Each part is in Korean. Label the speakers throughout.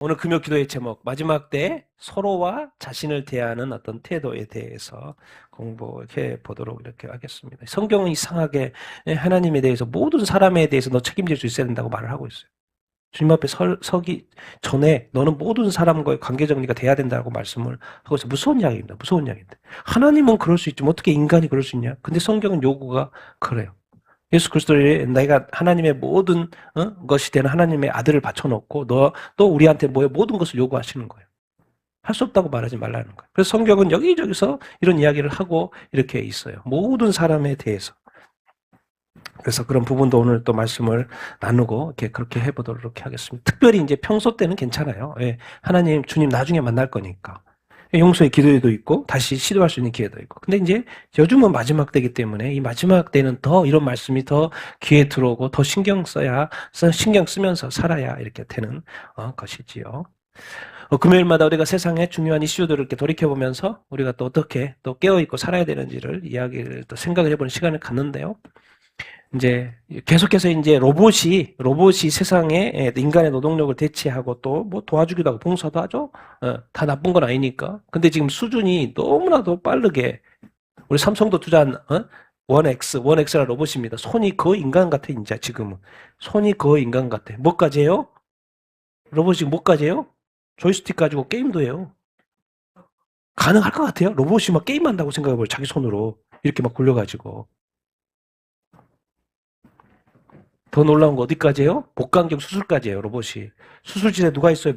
Speaker 1: 오늘 금요 기도의 제목, 마지막 때 서로와 자신을 대하는 어떤 태도에 대해서 공부해 보도록 이렇게 하겠습니다. 성경은 이상하게 하나님에 대해서 모든 사람에 대해서 너 책임질 수 있어야 된다고 말을 하고 있어요. 주님 앞에 서기 전에 너는 모든 사람과의 관계 정리가 돼야 된다고 말씀을 하고 있어요. 무서운 이야기입니다. 무서운 이야기인데. 하나님은 그럴 수 있지만 어떻게 인간이 그럴 수 있냐? 근데 성경은 요구가 그래요. 예수 그리스도의 내가 하나님의 모든 것이 되는 하나님의 아들을 바쳐놓고 너 또 우리한테 모든 것을 요구하시는 거예요. 할 수 없다고 말하지 말라는 거예요. 그래서 성경은 여기저기서 이런 이야기를 하고 이렇게 있어요. 모든 사람에 대해서. 그래서 그런 부분도 오늘 또 말씀을 나누고 이렇게 그렇게 해보도록 이렇게 하겠습니다. 특별히 이제 평소 때는 괜찮아요. 예, 하나님, 주님 나중에 만날 거니까. 용서의 기도에도 있고 다시 시도할 수 있는 기회도 있고. 근데 이제 요즘은 마지막 때이기 때문에 이 마지막 때는 더 이런 말씀이 더 귀에 들어오고 더 신경 쓰면서 살아야 이렇게 되는 것이지요. 금요일마다 우리가 세상의 중요한 이슈들을 이렇게 돌이켜보면서 우리가 또 어떻게 또 깨어있고 살아야 되는지를 이야기를 또 생각을 해보는 시간을 갖는데요. 이제 계속해서 이제 로봇이 세상에 인간의 노동력을 대체하고 또 뭐 도와주기도 하고 봉사도 하죠. 다 나쁜 건 아니니까. 근데 지금 수준이 너무나도 빠르게 우리 삼성도 투자한 원엑스라는 로봇입니다. 손이 거의 인간 같아 이제 지금은. 손이 거의 인간 같아. 뭐까지 해요? 로봇이 뭐까지 해요? 조이스틱 가지고 게임도 해요. 가능할 것 같아요? 로봇이 막 게임한다고 생각해봐요. 자기 손으로 이렇게 막 굴려가지고. 더 놀라운 거 어디까지예요? 복강경 수술까지예요, 로봇이. 수술실에 누가 있어요?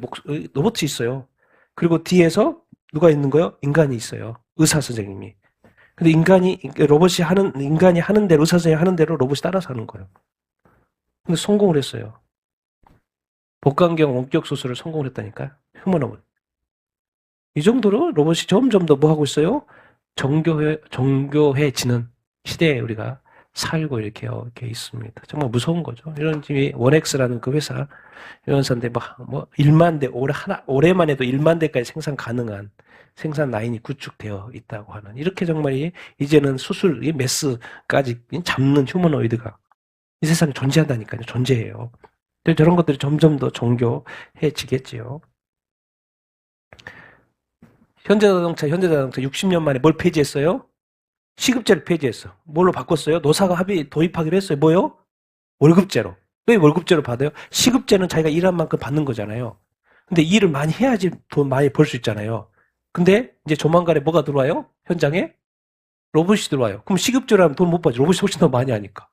Speaker 1: 로봇이 있어요. 그리고 뒤에서 누가 있는 거요? 인간이 있어요. 의사 선생님이. 근데 인간이 하는 대로, 의사 선생님이 하는 대로 로봇이 따라서 하는 거예요. 근데 성공을 했어요. 복강경 원격 수술을 성공을 했다니까요. 휴머노물. 이 정도로 로봇이 점점 더 뭐 하고 있어요? 정교해지는 시대에 우리가 살고 이렇게 있습니다. 정말 무서운 거죠. 이런 원엑스라는 그 회사, 이런 회사인데 뭐 1만 대, 올해만 해도 1만 대까지 생산 가능한 생산 라인이 구축되어 있다고 하는, 이렇게 정말 이제는 메스까지 잡는 휴머노이드가 이 세상에 존재한다니까요. 존재해요. 근데 저런 것들이 점점 더 정교해지겠지요. 현대자동차 60년 만에 뭘 폐지했어요? 시급제를 폐지했어. 뭘로 바꿨어요? 노사가 도입하기로 했어요. 뭐요? 월급제로. 왜 월급제로 받아요? 시급제는 자기가 일한 만큼 받는 거잖아요. 근데 일을 많이 해야지 돈 많이 벌 수 있잖아요. 근데 이제 조만간에 뭐가 들어와요? 현장에? 로봇이 들어와요. 그럼 시급제로 하면 돈 못 받지. 로봇이 훨씬 더 많이 하니까.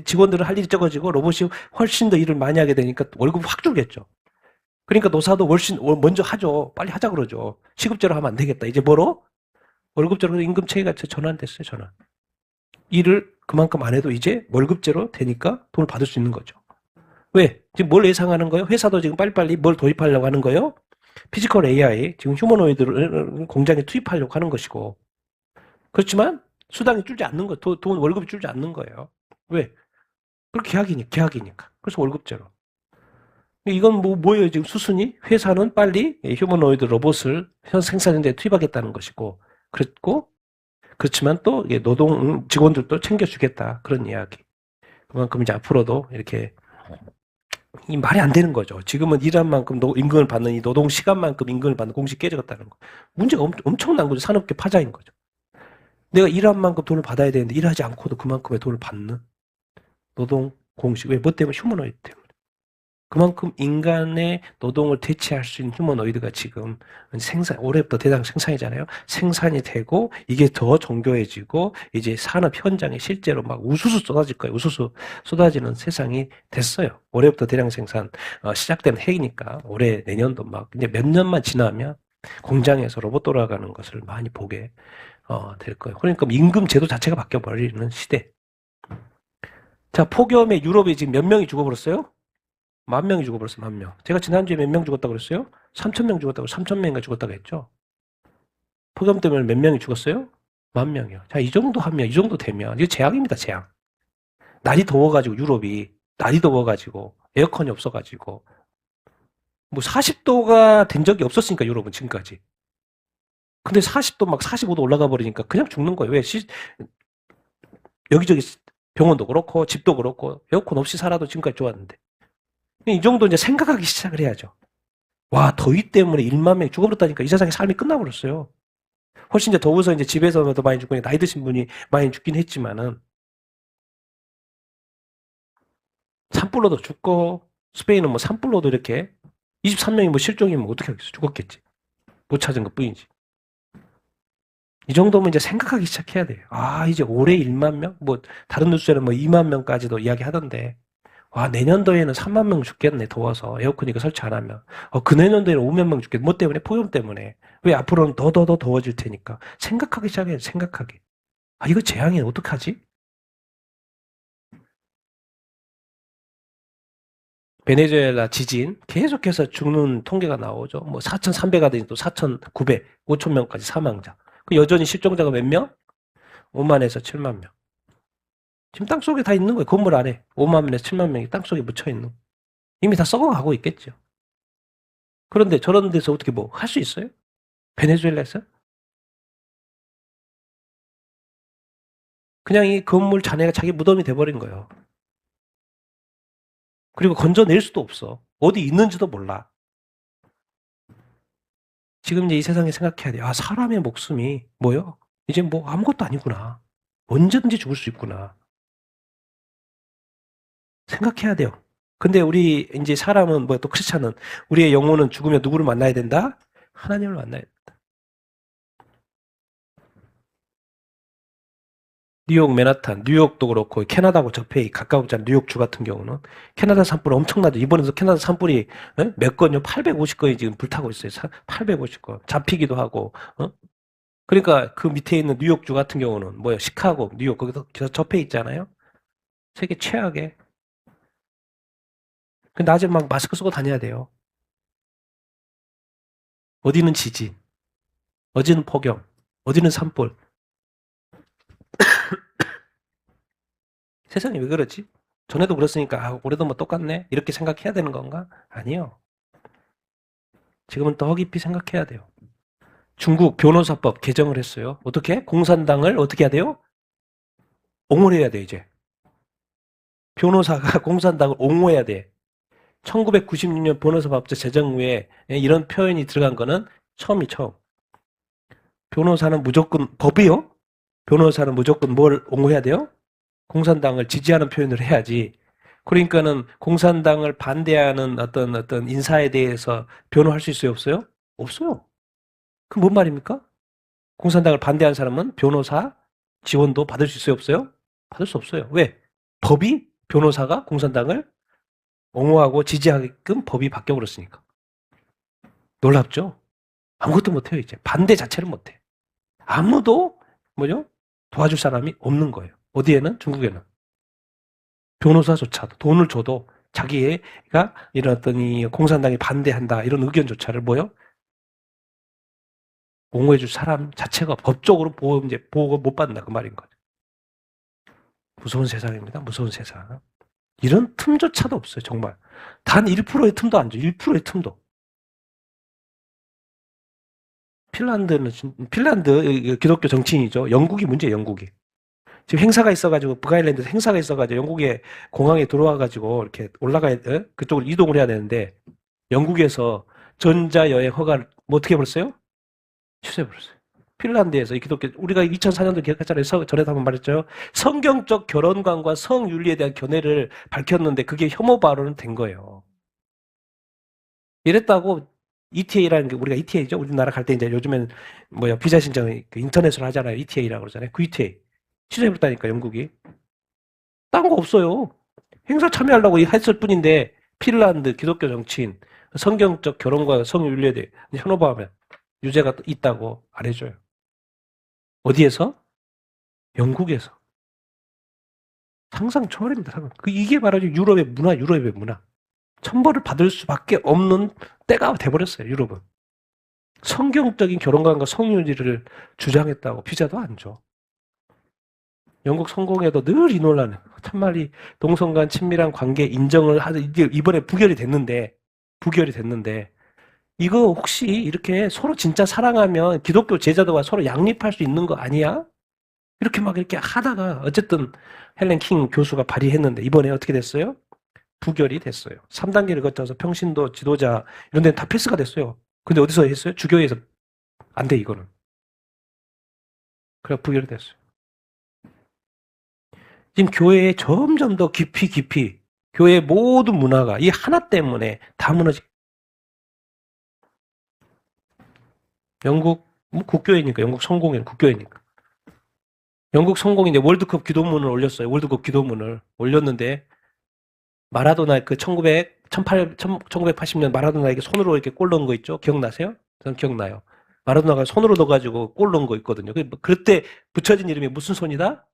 Speaker 1: 직원들은 할 일이 적어지고 로봇이 훨씬 더 일을 많이 하게 되니까 월급이 확 줄겠죠. 그러니까 노사도 먼저 하죠. 빨리 하자 그러죠. 시급제로 하면 안 되겠다. 이제 뭐로? 월급제로 임금 체계가 전환됐어요. 전환. 일을 그만큼 안 해도 이제 월급제로 되니까 돈을 받을 수 있는 거죠. 왜? 지금 뭘 예상하는 거예요? 회사도 지금 빨리빨리 뭘 도입하려고 하는 거예요? 피지컬 AI, 지금 휴머노이드를 공장에 투입하려고 하는 것이고. 그렇지만 수당이 줄지 않는 거, 돈 월급이 줄지 않는 거예요. 왜? 그 계약이니까. 그래서 월급제로. 이건 뭐예요? 지금 수순이? 회사는 빨리 휴머노이드 로봇을 생산 현장에 투입하겠다는 것이고, 그렇지만 또 직원들도 챙겨주겠다. 그런 이야기. 그만큼 이제 앞으로도 이렇게 이 말이 안 되는 거죠. 지금은 일한 만큼 임금을 받는 이 노동 시간만큼 임금을 받는 공식이 깨져갔다는 거. 문제가 엄청난 거죠. 산업계 파장인 거죠. 내가 일한 만큼 돈을 받아야 되는데 일하지 않고도 그만큼의 돈을 받는 노동 공식. 왜? 뭐 때문에? 휴머노이드 때문에. 그만큼 인간의 노동을 대체할 수 있는 휴머노이드가 지금 올해부터 대량 생산이잖아요. 생산이 되고 이게 더 정교해지고 이제 산업 현장에 실제로 막 우수수 쏟아질 거예요. 우수수 쏟아지는 세상이 됐어요. 올해부터 대량 생산 시작되는 해이니까 올해 내년도 막 이제 몇 년만 지나면 공장에서 로봇 돌아가는 것을 많이 보게 될 거예요. 그러니까 임금 제도 자체가 바뀌어 버리는 시대. 자, 폭염에 유럽에 지금 몇 명이 죽어버렸어요? 10,000명이 죽어버렸어요. 10,000명. 제가 지난주에 몇 명 죽었다고 그랬어요? 3,000명 죽었다고, 3,000명인가 죽었다고 했죠? 폭염 때문에 몇 명이 죽었어요? 10,000명이요. 자, 이 정도 되면, 이거 재앙입니다, 재앙. 날이 더워가지고, 날이 더워가지고, 에어컨이 없어가지고, 뭐 40도가 된 적이 없었으니까, 유럽은 지금까지. 근데 40도 막 45도 올라가 버리니까 그냥 죽는 거예요. 왜? 여기저기 병원도 그렇고, 집도 그렇고, 에어컨 없이 살아도 지금까지 좋았는데. 이 정도 이제 생각하기 시작을 해야죠. 와, 더위 때문에 1만 명이 죽어버렸다니까. 이 세상에 삶이 끝나버렸어요. 훨씬 이제 더워서 이제 집에서 더 많이 죽고, 나이 드신 분이 많이 죽긴 했지만은, 산불로도 죽고, 스페인은 뭐 산불로도 이렇게 23명이 뭐 실종이면 뭐 어떻게 하겠어. 죽었겠지. 못 찾은 것 뿐이지. 이 정도면 이제 생각하기 시작해야 돼요. 아, 이제 올해 1만 명? 뭐, 다른 뉴스에는 뭐 2만 명까지도 이야기 하던데, 와, 내년도에는 3만 명 죽겠네, 더워서. 에어컨 이거 설치 안 하면. 그 내년도에는 5만 명 죽겠네. 뭐 때문에? 폭염 때문에. 왜 앞으로는 더 더워질 테니까. 생각하기 시작해야 돼, 생각하기. 아, 이거 재앙이네, 어떡하지? 베네수엘라 지진 계속해서 죽는 통계가 나오죠. 뭐 4,300 하더니 또 4,900, 5천 명까지 사망자. 그 여전히 실종자가 몇 명? 5만에서 7만 명. 지금 땅속에 다 있는 거예요. 건물 안에 5만에서 7만 명이 땅속에 묻혀 있는. 이미 다 썩어가고 있겠죠. 그런데 저런 데서 어떻게 뭐 할 수 있어요? 베네수엘라에서? 그냥 이 건물 잔해가 자기 무덤이 돼버린 거예요. 그리고 건져낼 수도 없어. 어디 있는지도 몰라. 지금 이제 이 세상에 생각해야 돼요. 아, 사람의 목숨이 뭐요? 이제 뭐 아무것도 아니구나. 언제든지 죽을 수 있구나. 생각해야 돼요. 근데 우리 이제 사람은 뭐 또 크리스찬은 우리의 영혼은 죽으면 누구를 만나야 된다? 하나님을 만나야 된다. 뉴욕 맨하탄, 뉴욕도 그렇고 캐나다하고 접해 가까웠잖아요. 뉴욕주 같은 경우는 캐나다 산불 엄청나죠. 이번에도 캐나다 산불이 몇 건요? 850건이 지금 불타고 있어요. 850건 잡히기도 하고. 그러니까 그 밑에 있는 뉴욕주 같은 경우는 뭐예요? 시카고, 뉴욕 거기서 접해 있잖아요. 세계 최악의. 근데 낮에 막 마스크 쓰고 다녀야 돼요. 어디는 지진, 어디는 폭염, 어디는 산불. 세상이 왜 그러지? 전에도 그랬으니까 아, 올해도 뭐 똑같네 이렇게 생각해야 되는 건가? 아니요. 지금은 더 깊이 생각해야 돼요. 중국 변호사법 개정을 했어요. 어떻게? 공산당을 어떻게 해야 돼요? 옹호해야 돼 이제. 변호사가 공산당을 옹호해야 돼. 1996년 변호사법제 제정 후에 이런 표현이 들어간 거는 처음. 변호사는 무조건 법이요? 변호사는 무조건 뭘 옹호해야 돼요? 공산당을 지지하는 표현을 해야지. 그러니까는 공산당을 반대하는 어떤 인사에 대해서 변호할 수 있어요, 없어요? 없어요. 그 뭔 말입니까? 공산당을 반대하는 사람은 변호사 지원도 받을 수 있어요, 없어요? 받을 수 없어요. 왜? 법이 변호사가 공산당을 옹호하고 지지하게끔 법이 바뀌어버렸으니까. 놀랍죠? 아무것도 못해요, 이제. 반대 자체를 못해. 아무도, 뭐죠? 도와줄 사람이 없는 거예요. 어디에는? 중국에는. 변호사조차도 돈을 줘도 자기가 이런 어떤 이 공산당이 반대한다 이런 의견조차를 뭐요? 옹호해줄 사람 자체가 법적으로 보호가 못 받는다 그 말인 거죠. 무서운 세상입니다. 무서운 세상. 이런 틈조차도 없어요. 정말. 단 1%의 틈도 안 줘. 1%의 틈도. 핀란드 기독교 정치인이죠. 영국이 문제예요. 영국이. 지금 행사가 있어가지고 북아일랜드에서 행사가 있어가지고 영국의 공항에 들어와가지고 이렇게 그쪽으로 이동을 해야 되는데 영국에서 전자여행 허가를 뭐 어떻게 해버렸어요? 취소해버렸어요. 핀란드에서 이 기독교 우리가 2004년도 기억했잖아요. 전에도 한번 말했죠. 성경적 결혼관과 성윤리에 대한 견해를 밝혔는데 그게 혐오 발언은 된 거예요. 이랬다고 ETA라는 게 우리가 ETA죠. 우리나라 갈 때 이제 요즘엔 비자 신청을 인터넷으로 하잖아요. ETA라고 그러잖아요. 그 ETA 취소해버렸다니까 영국이. 딴 거 없어요. 행사 참여하려고 했을 뿐인데 핀란드 기독교 정치인 성경적 결혼과 성윤리에 대해 현오바하면 유죄가 있다고 안 해줘요. 어디에서? 영국에서. 상상 초월입니다. 이게 바로 유럽의 문화. 천벌을 받을 수밖에 없는 때가 돼버렸어요. 유럽은. 성경적인 결혼관과 성윤리를 주장했다고 비자도 안 줘. 영국 성공에도 늘 이 논란을 참말이 동성 간 친밀한 관계 인정을 하는 이번에 부결이 됐는데 이거 혹시 이렇게 서로 진짜 사랑하면 기독교 제자들과 서로 양립할 수 있는 거 아니야? 이렇게 하다가 어쨌든 헬렌 킹 교수가 발의했는데 이번에 어떻게 됐어요? 부결이 됐어요. 3단계를 거쳐서 평신도, 지도자 이런 데는 다 패스가 됐어요. 근데 어디서 했어요? 주교회에서 안 돼, 이거는. 그래 부결이 됐어요. 지금 교회에 점점 더 깊이 교회의 모든 문화가 이 하나 때문에 다 무너지. 영국 국교회니까, 영국 성공회는 국교회니까. 영국 성공인데 월드컵 기도문을 올렸어요. 월드컵 기도문을 올렸는데 마라도나 그 1980년 마라도나에게 손으로 이렇게 골 넣은 거 있죠? 기억나세요? 저는 기억나요. 마라도나가 손으로 넣어가지고 골 넣은 거 있거든요. 그때 붙여진 이름이 무슨 손이다?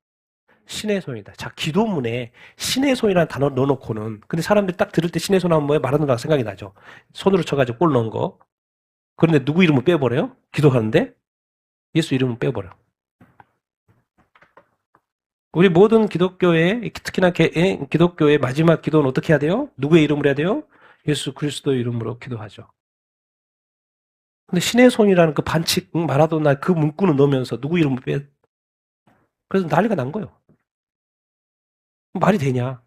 Speaker 1: 신의 손이다. 자, 기도문에 신의 손이라는 단어 넣어놓고는, 근데 사람들이 딱 들을 때 신의 손 하면 뭐예요? 마라도나가 생각이 나죠. 손으로 쳐가지고 골 넣은 거. 그런데 누구 이름을 빼버려요? 기도하는데? 예수 이름을 빼버려. 우리 모든 기독교의, 특히나 기독교의 마지막 기도는 어떻게 해야 돼요? 누구의 이름으로 해야 돼요? 예수 그리스도의 이름으로 기도하죠. 근데 신의 손이라는 그 반칙, 마라도나 그 문구는 넣으면서 누구 이름을 빼? 그래서 난리가 난 거예요. 말이 되냐?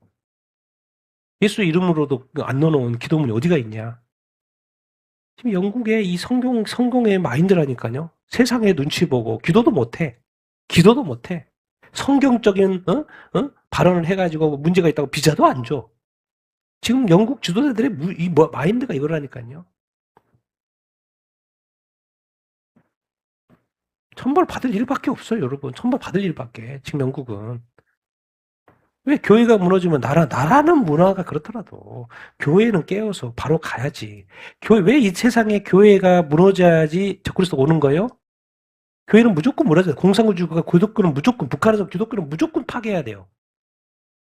Speaker 1: 예수 이름으로도 안 넣어놓은 기도문이 어디가 있냐? 지금 영국의 이 성공의 마인드라니까요. 세상의 눈치 보고 기도도 못해. 기도도 못해. 성경적인 발언을 해가지고 문제가 있다고 비자도 안 줘. 지금 영국 지도자들의 마인드가 이거라니까요. 천벌 받을 일밖에 없어요, 여러분. 천벌 받을 일밖에. 지금 영국은. 왜 교회가 무너지면 나라는 문화가 그렇더라도 교회는 깨어서 바로 가야지. 왜 이 세상에 교회가 무너져야지 적그리스도 오는 거예요? 교회는 무조건 무너져요. 공산주의가 기독교는 무조건, 북한에서 기독교는 무조건 파괴해야 돼요.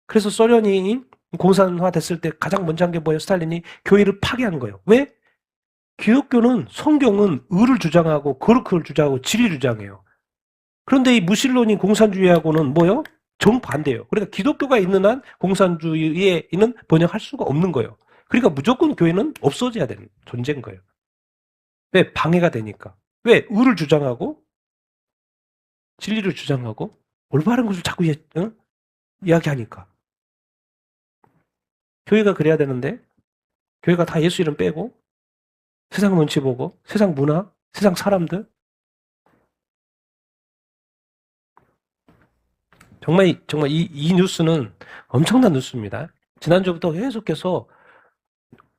Speaker 1: 그래서 소련이 공산화 됐을 때 가장 먼저 한 게 뭐예요? 스탈린이 교회를 파괴한 거예요. 왜? 기독교는 성경은 의를 주장하고 거룩을 주장하고 진리를 주장해요. 그런데 이 무신론인 공산주의하고는 뭐요? 정반대예요. 그러니까 기독교가 있는 한 공산주의에는 번영할 수가 없는 거예요. 그러니까 무조건 교회는 없어져야 되는 존재인 거예요. 왜? 방해가 되니까. 왜? 의를 주장하고 진리를 주장하고 올바른 것을 자꾸 이야기하니까. 교회가 그래야 되는데 교회가 다 예수 이름 빼고 세상 눈치 보고 세상 문화, 세상 사람들 정말 이 뉴스는 엄청난 뉴스입니다. 지난주부터 계속해서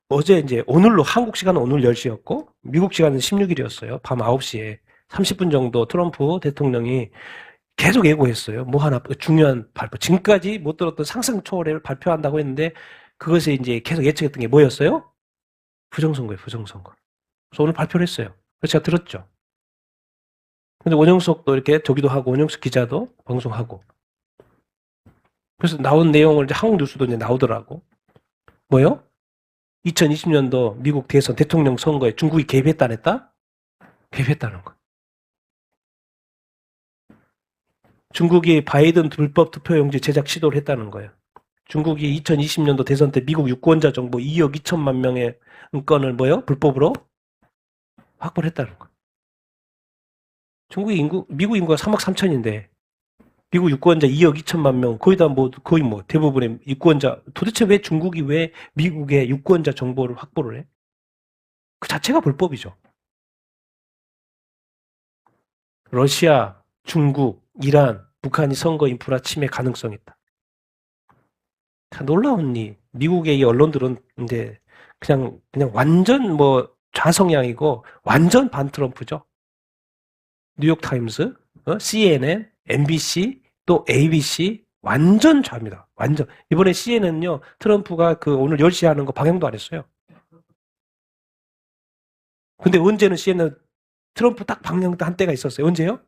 Speaker 1: 어제 이제 오늘로 한국 시간은 오늘 10시였고 미국 시간은 16일이었어요. 밤 9시에 30분 정도 트럼프 대통령이 계속 예고했어요. 뭐 하나 중요한 발표. 지금까지 못 들었던 상상 초월을 발표한다고 했는데 그것이 이제 계속 예측했던 게 뭐였어요? 부정선거예요, 부정선거. 그래서 오늘 발표를 했어요. 그래서 제가 들었죠. 근데 원영석도 이렇게 저기도 하고 원영석 기자도 방송하고 그래서 나온 내용을 이제 한국 뉴스도 이제 나오더라고. 뭐요? 2020년도 미국 대선 대통령 선거에 중국이 개입했다 안 했다? 개입했다는 거. 중국이 바이든 불법 투표용지 제작 시도를 했다는 거예요. 중국이 2020년도 대선 때 미국 유권자 정보 2억 2천만 명의 건을 뭐요? 불법으로 확보를 했다는 거예요. 미국 인구가 3억 3천인데 미국 유권자 2억 2천만 명, 거의 대부분의 유권자, 도대체 왜 중국이 왜 미국의 유권자 정보를 확보를 해? 그 자체가 불법이죠. 러시아, 중국, 이란, 북한이 선거 인프라 침해 가능성이 있다. 참 놀라운 일. 미국의 이 언론들은 이제 그냥 완전 좌성향이고 완전 반 트럼프죠. 뉴욕타임스, CNN, MBC, 또 ABC 완전 좌입니다. 완전. 이번에 CNN은요, 트럼프가 오늘 10시에 하는 거 방영도 안 했어요. 근데 언제는 CNN 트럼프 딱 방영한 때가 있었어요. 언제요?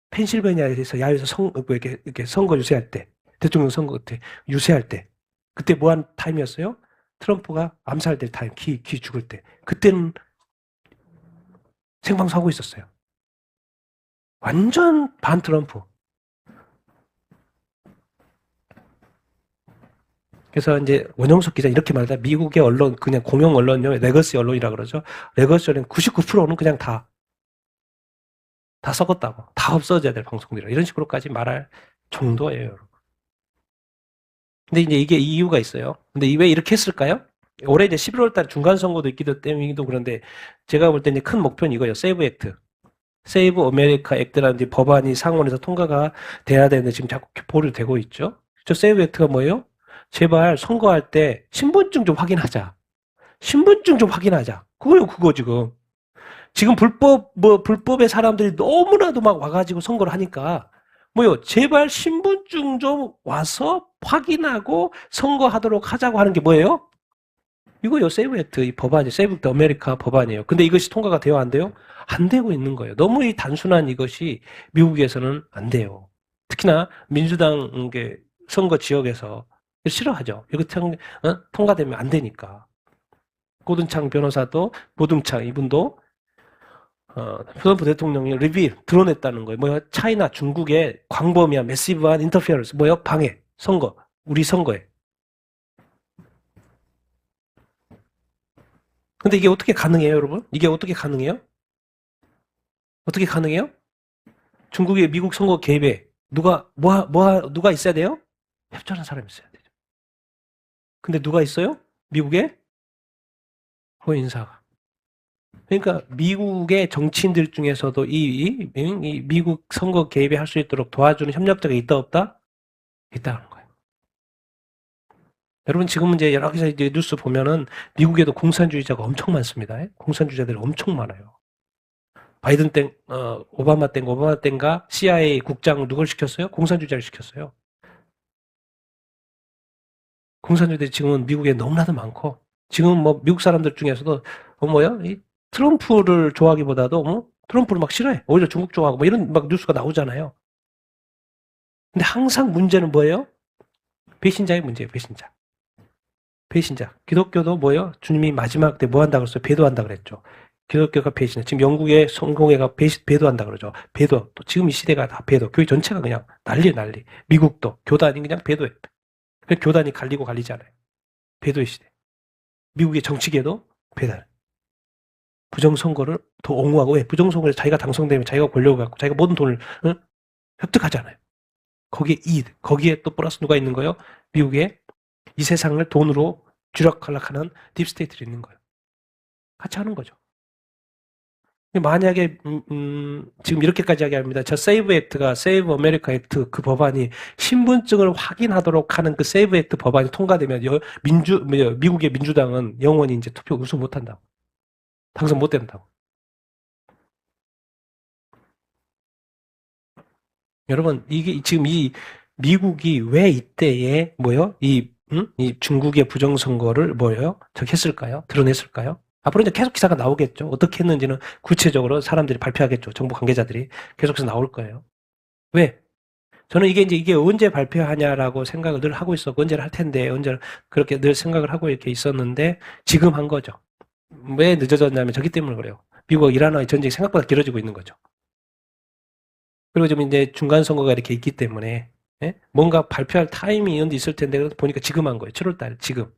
Speaker 1: 펜실베니아에서 야유에서 이렇게 선거 유세할 때, 대통령 선거 때 유세할 때, 그때 뭐한 타임이었어요? 트럼프가 암살될 타임, 키 죽을 때. 그때는 생방송하고 있었어요. 완전 반 트럼프. 그래서 이제 원영석 기자 이렇게 말하다 미국의 언론 그냥 공영 언론요 레거시 언론이라 그러죠. 레거시 언론 99%는 그냥 다 썩었다고, 다 없어져야 될 방송들이라 이런 식으로까지 말할 정도예요, 여러분. 근데 이제 이게 이유가 있어요. 근데 왜 이렇게 했을까요? 올해 이제 11월 달 중간 선거도 있기 때문이기도 그런데 제가 볼 때 이제 큰 목표는 이거예요. 세이브 액트. 세이브 아메리카 액트라는 이제 법안이 상원에서 통과가 돼야 되는데 지금 자꾸 보류되고 있죠. 저 세이브 액트가 뭐예요? 제발 선거할 때 신분증 좀 확인하자. 신분증 좀 확인하자. 그거요, 그거 지금. 지금 불법의 사람들이 너무나도 막 와가지고 선거를 하니까, 뭐요, 제발 신분증 좀 와서 확인하고 선거하도록 하자고 하는 게 뭐예요? 이거요, 세이브 액트, 이 법안이, 세이브 액트 아메리카 법안이에요. 근데 이것이 통과가 돼요, 안 돼요? 안 되고 있는 거예요. 너무 이 단순한 이것이 미국에서는 안 돼요. 특히나 민주당 선거 지역에서 싫어하죠. 이거 통과되면 안 되니까. 고든창 변호사도, 고든창 이분도 트럼프 대통령이 드러냈다는 거예요. 뭐야? 차이나 중국의 광범위한 매시브한 인터피어런스, 뭐요? 방해, 선거, 우리 선거에. 근데 이게 어떻게 가능해요, 여러분? 이게 어떻게 가능해요? 어떻게 가능해요? 중국의 미국 선거 개입에 누가 있어야 돼요? 협조하는 사람이 있어야 되죠. 근데 누가 있어요? 미국의 호인사가. 그러니까 미국의 정치인들 중에서도 이 미국 선거 개입에 할 수 있도록 도와주는 협력자가 있다 없다? 있다는 거예요. 여러분 지금 이제 여러 가지 이제 뉴스 보면은 미국에도 공산주의자가 엄청 많습니다. 공산주의자들이 엄청 많아요. 바이든 때, 오바마 때인가 CIA 국장 누굴 시켰어요? 공산주의자를 시켰어요. 공산주의자들이 지금은 미국에 너무나도 많고 지금 뭐 미국 사람들 중에서도 이 트럼프를 좋아하기보다도 트럼프를 막 싫어해. 오히려 중국 좋아하고 뭐 이런 막 뉴스가 나오잖아요. 근데 항상 문제는 뭐예요? 배신자의 문제예요. 배신자. 배신자. 기독교도 주님이 마지막 때 뭐 한다 그랬어요? 배도한다 그랬죠. 기독교가 배신해. 지금 영국의 성공회가 배도한다 그러죠. 배도. 또 지금 이 시대가 다 배도. 교회 전체가 그냥 난리. 미국도 교단이 그냥 배도해. 교단이 갈리고 갈리잖아요. 배도의 시대. 미국의 정치계도 배달. 부정선거를 더 옹호하고, 왜? 부정선거에 자기가 당선되면 자기가 권력을 갖고 자기가 모든 돈을 획득하잖아요. 거기에 또 플러스 누가 있는 거예요? 미국의 이 세상을 돈으로 쥐락할락하는 딥스테이트를 있는 거예요. 같이 하는 거죠. 만약에 지금 이렇게까지 이야기합니다. 저 세이브 액트가 세이브 아메리카 액트 그 법안이 신분증을 확인하도록 하는 그 세이브 액트 법안이 통과되면 미국의 민주당은 영원히 이제 투표 우승 못 한다고. 당선 못 된다고. 여러분 이게 지금 이 미국이 왜 이때에 이 중국의 부정선거를 했을까요? 드러냈을까요? 앞으로 이제 계속 기사가 나오겠죠. 어떻게 했는지는 구체적으로 사람들이 발표하겠죠. 정부 관계자들이 계속해서 나올 거예요. 왜? 저는 이게 언제 발표하냐라고 생각을 늘 하고 있었고, 언제를 할 텐데, 언제 그렇게 늘 생각을 하고 이렇게 있었는데, 지금 한 거죠. 왜 늦어졌냐면 저기 때문에 그래요. 미국 이란과의 전쟁이 생각보다 길어지고 있는 거죠. 그리고 좀 이제 중간 선거가 이렇게 있기 때문에, 예? 뭔가 발표할 타이밍이 언제 있을 텐데, 보니까 지금 한 거예요. 7월달, 지금.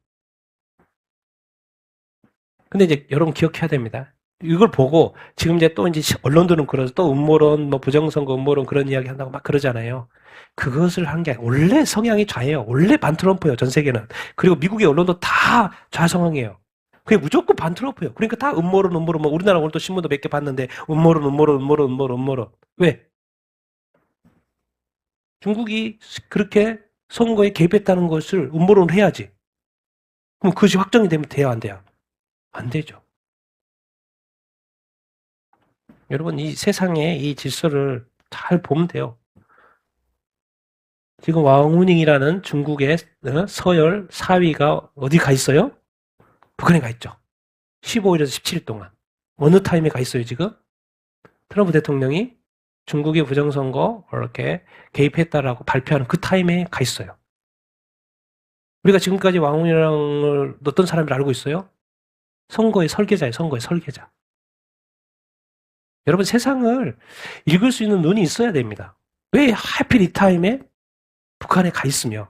Speaker 1: 근데 이제 여러분 기억해야 됩니다. 이걸 보고 지금 이제 또 이제 언론들은 그러서 또 음모론, 뭐 부정선거 음모론 그런 이야기 한다고 막 그러잖아요. 그것을 한 게 원래 성향이 좌예요. 원래 반트럼프예요. 전 세계는. 그리고 미국의 언론도 다 좌성향이에요. 그게 무조건 반트럼프예요. 그러니까 다 음모론. 뭐 우리나라 오늘도 신문도 몇 개 봤는데 음모론. 왜? 중국이 그렇게 선거에 개입했다는 것을 음모론을 해야지. 그럼 그것이 확정이 되면 돼요, 안 돼요? 안 되죠. 여러분, 이 세상의 이 질서를 잘 보면 돼요. 지금 왕우닝이라는 중국의 서열 4위가 어디 가 있어요? 북한에 가 있죠. 15일에서 17일 동안. 어느 타임에 가 있어요, 지금? 트럼프 대통령이 중국의 부정선거 이렇게 개입했다라고 발표하는 그 타임에 가 있어요. 우리가 지금까지 왕우닝을 어떤 사람을 알고 있어요? 선거의 설계자예요, 선거의 설계자. 여러분, 세상을 읽을 수 있는 눈이 있어야 됩니다. 왜 하필 이 타임에 북한에 가 있으며?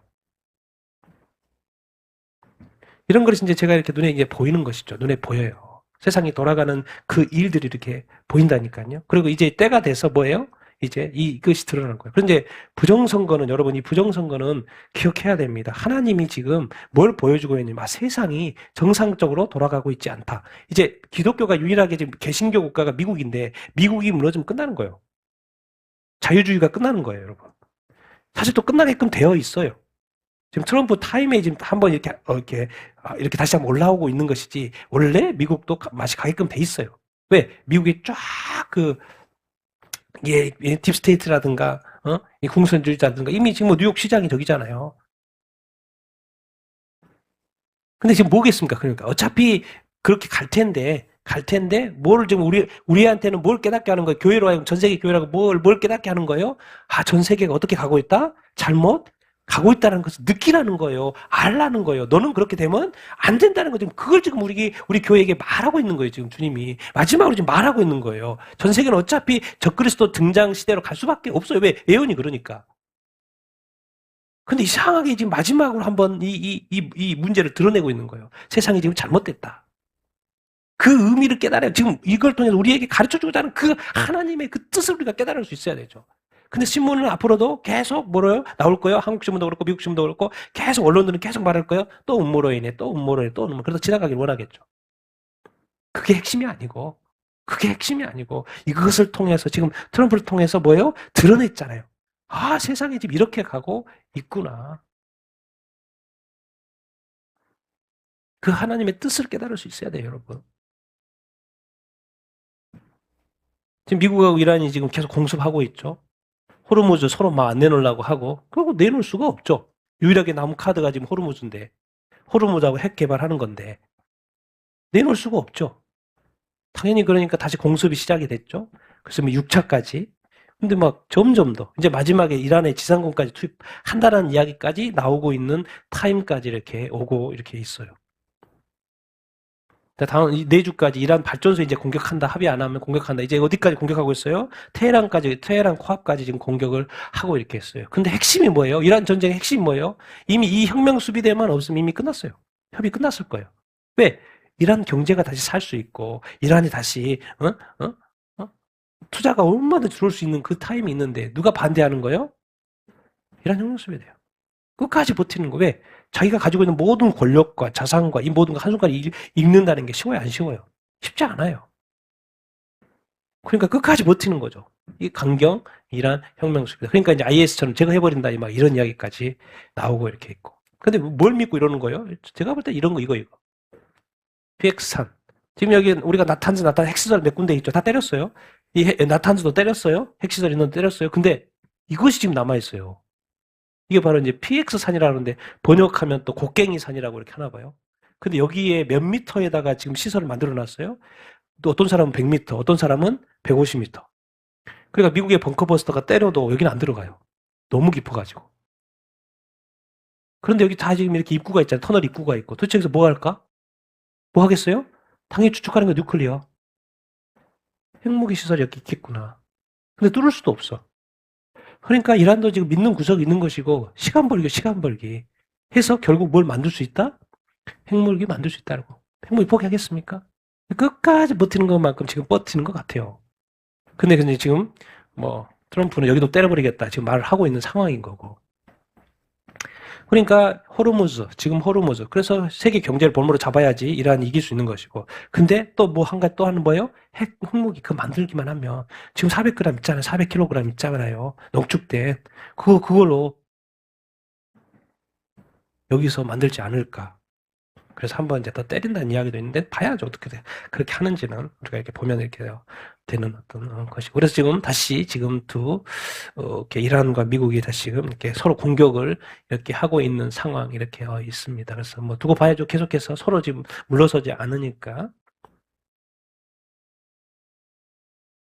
Speaker 1: 이런 것이 이제 제가 이렇게 눈에 이제 보이는 것이죠. 눈에 보여요. 세상이 돌아가는 그 일들이 이렇게 보인다니까요. 그리고 이제 때가 돼서 뭐예요? 이제 이것이 드러나는 거예요. 그런데 부정선거는 여러분 이 부정선거는 기억해야 됩니다. 하나님이 지금 뭘 보여주고 있냐면 세상이 정상적으로 돌아가고 있지 않다. 이제 기독교가 유일하게 지금 개신교 국가가 미국인데 미국이 무너지면 끝나는 거예요. 자유주의가 끝나는 거예요, 여러분. 사실 또 끝나게끔 되어 있어요. 지금 트럼프 타임에 지금 한번 이렇게 다시 한번 올라오고 있는 것이지 원래 미국도 맛이 가게끔 돼 있어요. 왜? 미국이 쫙 딥스테이트라든가 이 공산주의자든가 이미 지금 뭐 뉴욕 시장이 저기잖아요. 근데 지금 뭐겠습니까? 그러니까 어차피 그렇게 갈 텐데 뭘 지금 우리한테는 뭘 깨닫게 하는 거예요? 교회로 하여금 전 세계 교회라고 뭘 깨닫게 하는 거예요? 전 세계가 어떻게 가고 있다? 잘못 가고 있다는 것을 느끼라는 거예요. 알라는 거예요. 너는 그렇게 되면 안 된다는 거 지금 그걸 지금 우리 교회에게 말하고 있는 거예요. 지금 주님이 마지막으로 지금 말하고 있는 거예요. 전 세계는 어차피 적그리스도 등장 시대로 갈 수밖에 없어요. 왜? 예언이 그러니까. 근데 이상하게 지금 마지막으로 한번 이 문제를 드러내고 있는 거예요. 세상이 지금 잘못됐다. 그 의미를 깨달아요. 지금 이걸 통해서 우리에게 가르쳐주고자 하는 그 하나님의 그 뜻을 우리가 깨달을 수 있어야 되죠. 근데 신문은 앞으로도 계속 뭐래요? 나올 거예요. 한국 신문도 그렇고 미국 신문도 그렇고 계속 언론들은 계속 말할 거예요. 또 음모론이네. 또 음모론이네. 또 음모론. 그래서 지나가길 원하겠죠. 그게 핵심이 아니고 이것을 통해서 지금 트럼프를 통해서 뭐예요? 드러냈잖아요. 세상이 지금 이렇게 가고 있구나. 그 하나님의 뜻을 깨달을 수 있어야 돼요, 여러분. 지금 미국하고 이란이 지금 계속 공습하고 있죠. 호르무즈 서로 막 안 내놓으려고 하고, 그리고 내놓을 수가 없죠. 유일하게 남은 카드가 지금 호르무즈인데, 호르무즈하고 핵 개발하는 건데, 내놓을 수가 없죠. 당연히 그러니까 다시 공습이 시작이 됐죠. 그래서 뭐 6차까지. 근데 막 점점 더, 이제 마지막에 이란의 지상군까지 투입한다는 이야기까지 나오고 있는 타임까지 이렇게 오고 이렇게 있어요. 다음 4주까지 이란 발전소 이제 공격한다. 합의 안 하면 공격한다. 이제 어디까지 공격하고 있어요? 테헤란 코앞까지 지금 공격을 하고 이렇게 했어요. 근데 핵심이 뭐예요? 이란 전쟁의 핵심이 뭐예요? 이미 이 혁명 수비대만 없으면 이미 끝났어요. 협의 끝났을 거예요. 왜? 이란 경제가 다시 살 수 있고 이란이 다시 투자가 얼마든지 들어올 수 있는 그 타임이 있는데 누가 반대하는 거예요? 이란 혁명 수비대요. 끝까지 버티는 거. 왜? 자기가 가지고 있는 모든 권력과 자산과 이 모든 거 한순간에 잃는다는 게 쉬워요, 안 쉬워요? 쉽지 않아요. 그러니까 끝까지 버티는 거죠. 이 강경, 이란 혁명 수비다. 그러니까 이제 IS처럼 제가 해버린다, 막 이런 이야기까지 나오고 이렇게 있고. 근데 뭘 믿고 이러는 거예요? 제가 볼 때 이런 거, 이거. PX산. 지금 여기 우리가 나탄즈 핵시설 몇 군데 있죠. 다 때렸어요. 나탄즈도 때렸어요. 핵시설 있는 데 때렸어요. 근데 이것이 지금 남아있어요. 이게 바로 이제 PX산이라는데 번역하면 또 곡괭이 산이라고 이렇게 하나 봐요. 근데 여기에 몇 미터에다가 지금 시설을 만들어 놨어요. 또 어떤 사람은 100m, 어떤 사람은 150m. 그러니까 미국의 벙커버스터가 때려도 여기는 안 들어가요. 너무 깊어가지고. 그런데 여기 다 지금 이렇게 입구가 있잖아요. 터널 입구가 있고. 도대체 여기서 뭐 할까? 뭐 하겠어요? 당연히 추측하는 거 뉴클리어. 핵무기 시설이 여기 있겠구나. 근데 뚫을 수도 없어. 그러니까 이란도 지금 믿는 구석이 있는 것이고 시간 벌기 해서 결국 뭘 만들 수 있다? 핵무기 만들 수 있다고. 핵무기 포기하겠습니까? 끝까지 버티는 것만큼 지금 버티는 것 같아요. 근데 지금 뭐 트럼프는 여기도 때려버리겠다 지금 말을 하고 있는 상황인 거고. 그러니까 지금 호르무즈. 그래서 세계 경제를 볼모로 잡아야지 이란이 이길 수 있는 것이고. 근데 또 뭐 한 가지 또 하는 뭐예요? 핵무기 그 만들기만 하면 지금 400g 있잖아요. 400kg 있잖아요. 농축된 그걸로 여기서 만들지 않을까. 그래서 한번 이제 더 때린다는 이야기도 있는데 봐야죠. 어떻게 그렇게 하는지는 우리가 이렇게 보면 이렇게 되는 어떤 것이고. 그래서 지금 다시 이렇게 이란과 미국이 다시 지금 이렇게 서로 공격을 이렇게 하고 있는 상황 이렇게 있습니다. 그래서 뭐 두고 봐야죠. 계속해서 서로 지금 물러서지 않으니까.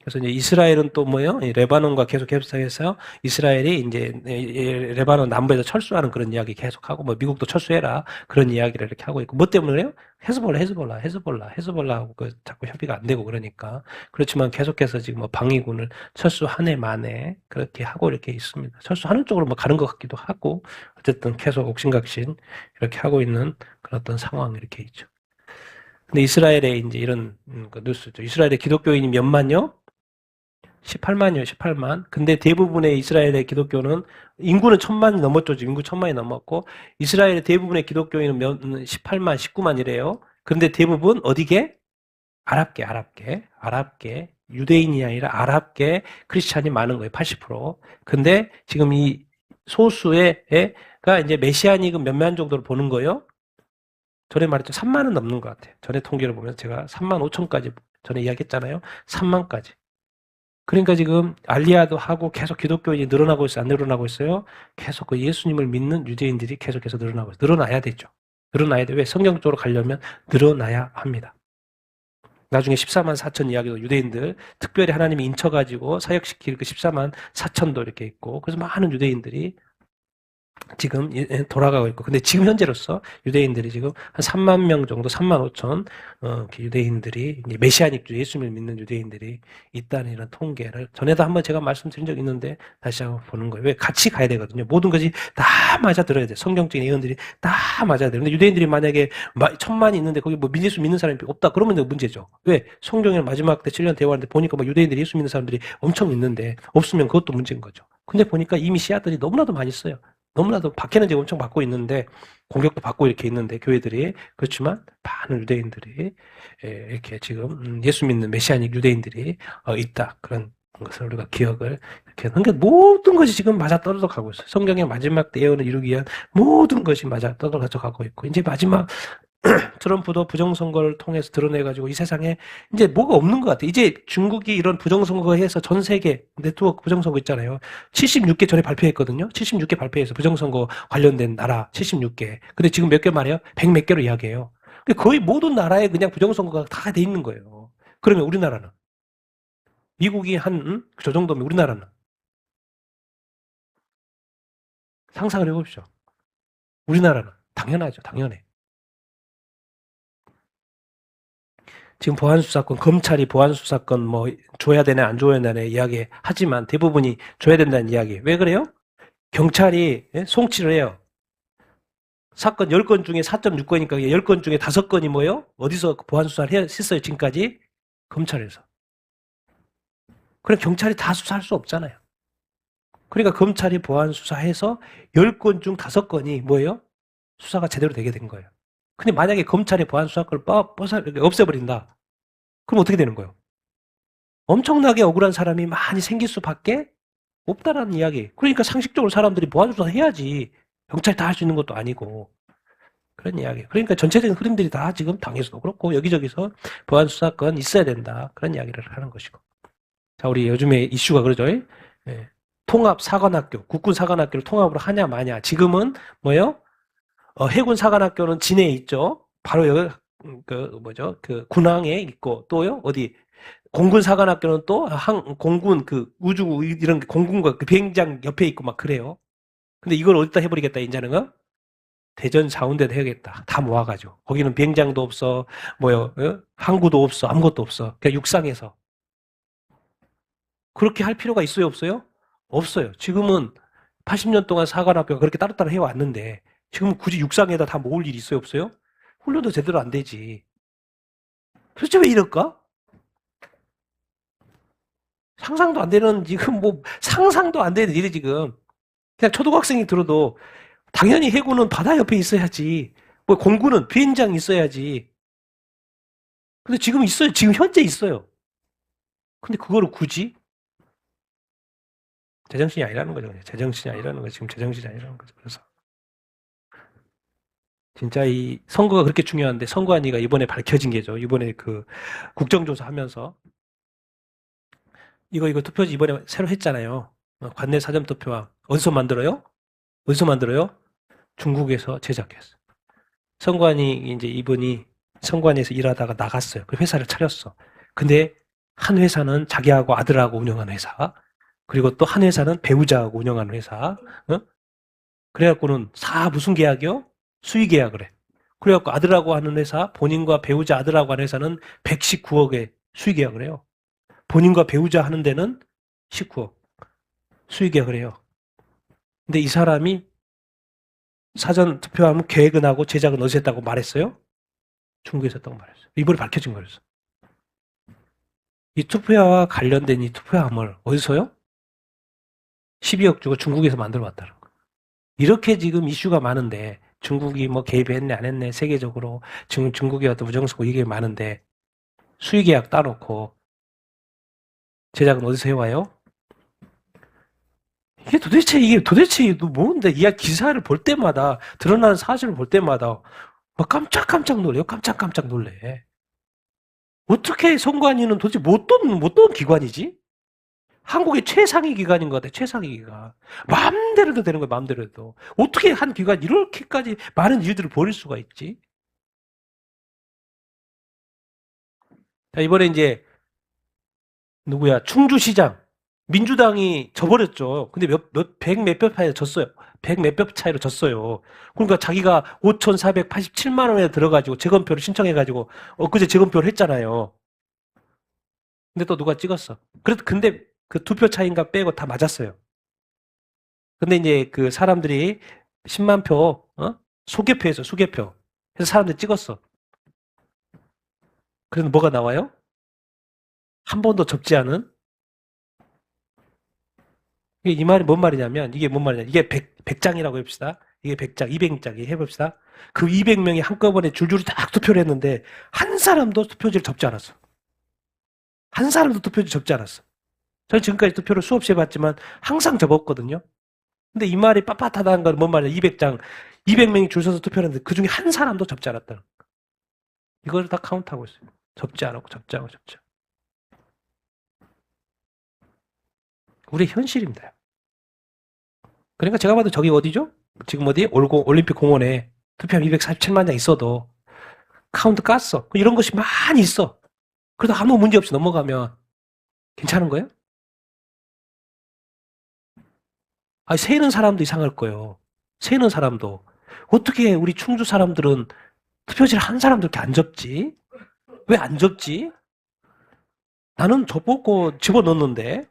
Speaker 1: 그래서 이제 이스라엘은 또 뭐예요? 레바논과 계속 협상해서 이스라엘이 이제 레바논 남부에서 철수하는 그런 이야기 계속하고 뭐 미국도 철수해라 그런 이야기를 이렇게 하고 있고 뭐 때문에요? 헤즈볼라하고 자꾸 협의가 안 되고 그러니까. 그렇지만 계속해서 지금 뭐 방위군을 철수한 해 만에 그렇게 하고 이렇게 있습니다. 철수하는 쪽으로 뭐 가는 것 같기도 하고 어쨌든 계속 옥신각신 이렇게 하고 있는 그런 어떤 상황 이렇게 있죠. 근데 이스라엘에 이제 이런 그 뉴스죠. 이스라엘의 기독교인이 몇만요? 18만이요, 18만. 근데 대부분의 이스라엘의 기독교는 인구는 1000만이 넘었죠. 지금 인구 1000만이 넘었고 이스라엘의 대부분의 기독교인은 18만, 19만이래요. 그런데 대부분 어디게? 아랍계, 유대인이 아니라 아랍계 크리스찬이 많은 거예요. 80%. 근데 지금 이 소수의가 이제 메시아닉은 몇만 정도로 보는 거예요. 전에 말했죠. 3만은 넘는 것 같아요. 전에 통계를 보면 제가 3만 5천까지 전에 이야기했잖아요. 3만까지. 그러니까 지금 알리야도 하고 계속 기독교인이 늘어나고 있어요. 안 늘어나고 있어요? 계속 그 예수님을 믿는 유대인들이 계속해서 늘어나고 있어요. 늘어나야 되죠. 늘어나야 돼. 왜? 성경 쪽으로 가려면 늘어나야 합니다. 나중에 14만 4천 이야기도 유대인들 특별히 하나님이 인쳐가지고 사역시킬 그 14만 4천도 이렇게 있고 그래서 많은 유대인들이 지금 돌아가고 있고 근데 지금 현재로서 유대인들이 지금 한 3만 명 정도 3만 5천 유대인들이 메시아닉 예수님을 믿는 유대인들이 있다는 이런 통계를 전에도 한번 제가 말씀드린 적 있는데 다시 한번 보는 거예요. 왜 같이 가야 되거든요. 모든 것이 다 맞아 들어야 돼. 성경적인 예언들이 다 맞아야 돼. 근데 유대인들이 만약에 1000만이 있는데 거기 뭐 예수 믿는 사람이 없다 그러면 문제죠. 왜? 성경에는 마지막 때 7년 대화하는데 보니까 뭐 유대인들이 예수 믿는 사람들이 엄청 있는데 없으면 그것도 문제인 거죠. 근데 보니까 이미 씨앗들이 너무나도 많이 있어요. 너무나도 박해는 지금 엄청 받고 있는데 공격도 받고 이렇게 있는데 교회들이 그렇지만 많은 유대인들이 이렇게 지금 예수 믿는 메시아닉 유대인들이 있다 그런 것을 우리가 기억을 이렇게 하는 게 모든 것이 지금 맞아 떨어져 가고 있어요. 성경의 마지막 때 예언을 이루기 위한 모든 것이 맞아 떨어져 가고 있고 이제 마지막 트럼프도 부정선거를 통해서 드러내가지고 이 세상에 이제 뭐가 없는 것 같아. 이제 중국이 이런 부정선거 해서 전 세계 네트워크 부정선거 있잖아요. 76개 전에 발표했거든요. 76개 발표해서 부정선거 관련된 나라 76개. 근데 지금 몇 개 말이에요? 100 몇 개로 이야기해요. 거의 모든 나라에 그냥 부정선거가 다 돼 있는 거예요. 그러면 우리나라는? 미국이 한 저 정도면 우리나라는? 상상을 해봅시오. 우리나라는? 당연하죠. 당연해. 지금 보안수사권, 검찰이 보안수사권 뭐 줘야 되나 안 줘야 되나 이야기 하지만 대부분이 줘야 된다는 이야기. 왜 그래요? 경찰이 송치를 해요. 사건 10건 중에 4.6건이니까 10건 중에 5건이 뭐예요? 어디서 보안수사를 했어요 지금까지? 검찰에서. 그럼 경찰이 다 수사할 수 없잖아요. 그러니까 검찰이 보안수사해서 10건 중 5건이 뭐예요? 수사가 제대로 되게 된 거예요. 근데 만약에 검찰이 보안수사권을 없애버린다. 그럼 어떻게 되는 거예요? 엄청나게 억울한 사람이 많이 생길 수밖에 없다라는 이야기. 그러니까 상식적으로 사람들이 보안수사 해야지. 경찰이 다 할 수 있는 것도 아니고. 그런 이야기. 그러니까 전체적인 흐름들이 다 지금 당에서도 그렇고 여기저기서 보안수사권 있어야 된다. 그런 이야기를 하는 것이고. 자, 우리 요즘에 이슈가 그러죠. 예. 통합사관학교, 국군사관학교를 통합으로 하냐 마냐. 지금은 뭐예요? 해군 사관학교는 진해에 있죠. 바로 여기 그 군항에 있고 또요 어디 공군 사관학교는 또 공군 그 우주 이런 공군과 그 비행장 옆에 있고 막 그래요. 근데 이걸 어디다 해버리겠다 이제는 대전 자운대도 해야겠다. 다 모아가지고 거기는 비행장도 없어, 뭐요, 항구도 없어, 아무것도 없어. 그냥 육상에서 그렇게 할 필요가 있어요, 없어요? 없어요. 지금은 80년 동안 사관학교가 그렇게 따로따로 해왔는데 지금 굳이 육상에다 다 모을 일이 있어요, 없어요? 훈련도 제대로 안 되지. 도대체 왜 이럴까? 상상도 안 되는 지금 뭐 상상도 안 되는 일이 지금 그냥 초등학생이 들어도 당연히 해군은 바다 옆에 있어야지. 뭐 공군은 비행장이 있어야지. 근데 지금 있어요. 지금 현재 있어요. 근데 그거를 굳이 제정신이 아니라는 거죠. 제정신이 아니라는 거 지금 제정신이 아니라는 거죠. 그래서 진짜 이 선거가 그렇게 중요한데 선거안위가 이번에 밝혀진 게죠. 이번에 그 국정조사 하면서 이거 투표지 이번에 새로 했잖아요. 관내 사전 투표함 어디서 만들어요? 어디서 만들어요? 중국에서 제작했어. 선관위 이제 이분이 선관위에서 일하다가 나갔어요. 그 회사를 차렸어. 근데 한 회사는 자기하고 아들하고 운영하는 회사, 그리고 또 한 회사는 배우자하고 운영하는 회사. 그래갖고는 무슨 계약이요? 수의 계약을 해. 그래갖고 아들하고 하는 회사, 본인과 배우자 아들하고 하는 회사는 119억에 수의 계약을 해요. 본인과 배우자 하는 데는 19억 수의 계약을 해요. 근데 이 사람이 사전 투표하면 계획은 하고 제작은 어디서 했다고 말했어요? 중국에서 했다고 말했어요. 이번에 밝혀진 거였어. 이 투표와 관련된 이 투표함을 어디서요? 12억 주고 중국에서 만들어 왔다는 거. 이렇게 지금 이슈가 많은데 중국이 뭐 개입했네 안 했네 세계적으로 지금 중국이 어떤 부정선거 이게 많은데 수의계약 따놓고 제작은 어디서 해와요? 이게 도대체 뭔데? 이 기사를 볼 때마다 드러나는 사실을 볼 때마다 막 깜짝깜짝 놀래요. 깜짝깜짝 놀래. 어떻게 선관위는 도대체 못 돈 기관이지? 한국의 최상위 기관인 것 같아. 최상위 기관. 마음대로 도 되는 거야. 마음대로 해도. 어떻게 한 기관이 이렇게까지 많은 일들을 벌일 수가 있지? 자, 이번에 이제 누구야? 충주시장. 민주당이 져버렸죠. 근데 백 몇표 차이로 졌어요. 백 몇표 차이로 졌어요. 그러니까 자기가 5,487만 원에 들어가지고 재검표를 신청해가지고 엊그제 재검표를 했잖아요. 근데 또 누가 찍었어. 근데 그 2표 차이인가 빼고 다 맞았어요. 근데 이제 그 사람들이 10만 표, 소개표에서 수개표. 그래서 사람들이 찍었어. 그래서 뭐가 나와요? 한 번도 접지 않은 이 말이 뭔 말이냐면 이게 뭔 말이냐 이게 100장이라고 해봅시다. 이게 100장, 200장이 해봅시다. 그 200명이 한꺼번에 줄줄이 딱 투표를 했는데 한 사람도 투표지를 접지 않았어. 한 사람도 투표지 접지 않았어. 저는 지금까지 투표를 수없이 해봤지만 항상 접었거든요. 근데 이 말이 빳빳하다는 건 뭔 말이야? 200장, 200명이 줄 서서 투표를 했는데 그중에 한 사람도 접지 않았다는 거. 이걸 다 카운트하고 있어요. 접지 않았고 접지 않고 접지 않고. 우리의 현실입니다. 그러니까 제가 봐도 저기 어디죠? 지금 어디? 올림픽 공원에 투표함 247만 장 있어도 카운트 깠어. 이런 것이 많이 있어. 그래도 아무 문제 없이 넘어가면 괜찮은 거예요? 아, 세는 사람도 이상할 거예요. 세는 사람도. 어떻게 우리 충주 사람들은 투표지를 한 사람도 이렇게 안 접지? 왜 안 접지? 나는 접고 집어넣는데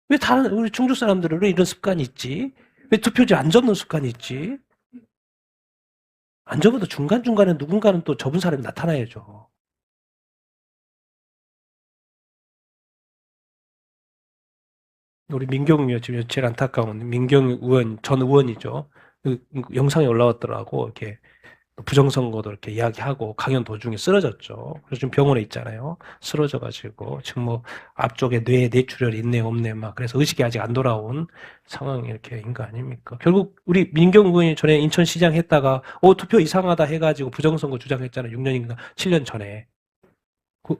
Speaker 1: 왜 다른 우리 충주 사람들은 왜 이런 습관이 있지? 왜 투표지 안 접는 습관이 있지? 안 접어도 중간중간에 누군가는 또 접은 사람이 나타나야죠. 우리 민경우 의원 지금 제일 안타까운 민경우 의원 전 의원이죠. 그 영상이 올라왔더라고. 이렇게 부정선거도 이렇게 이야기하고 강연 도중에 쓰러졌죠. 그래서 지금 병원에 있잖아요. 쓰러져가지고 지금 뭐 앞쪽에 뇌에 뇌출혈이 있네 없네 막 그래서 의식이 아직 안 돌아온 상황이 이렇게 인 거 아닙니까? 결국 우리 민경우 의원이 전에 인천시장 했다가 투표 이상하다 해가지고 부정선거 주장했잖아요. 6년인가 7년 전에.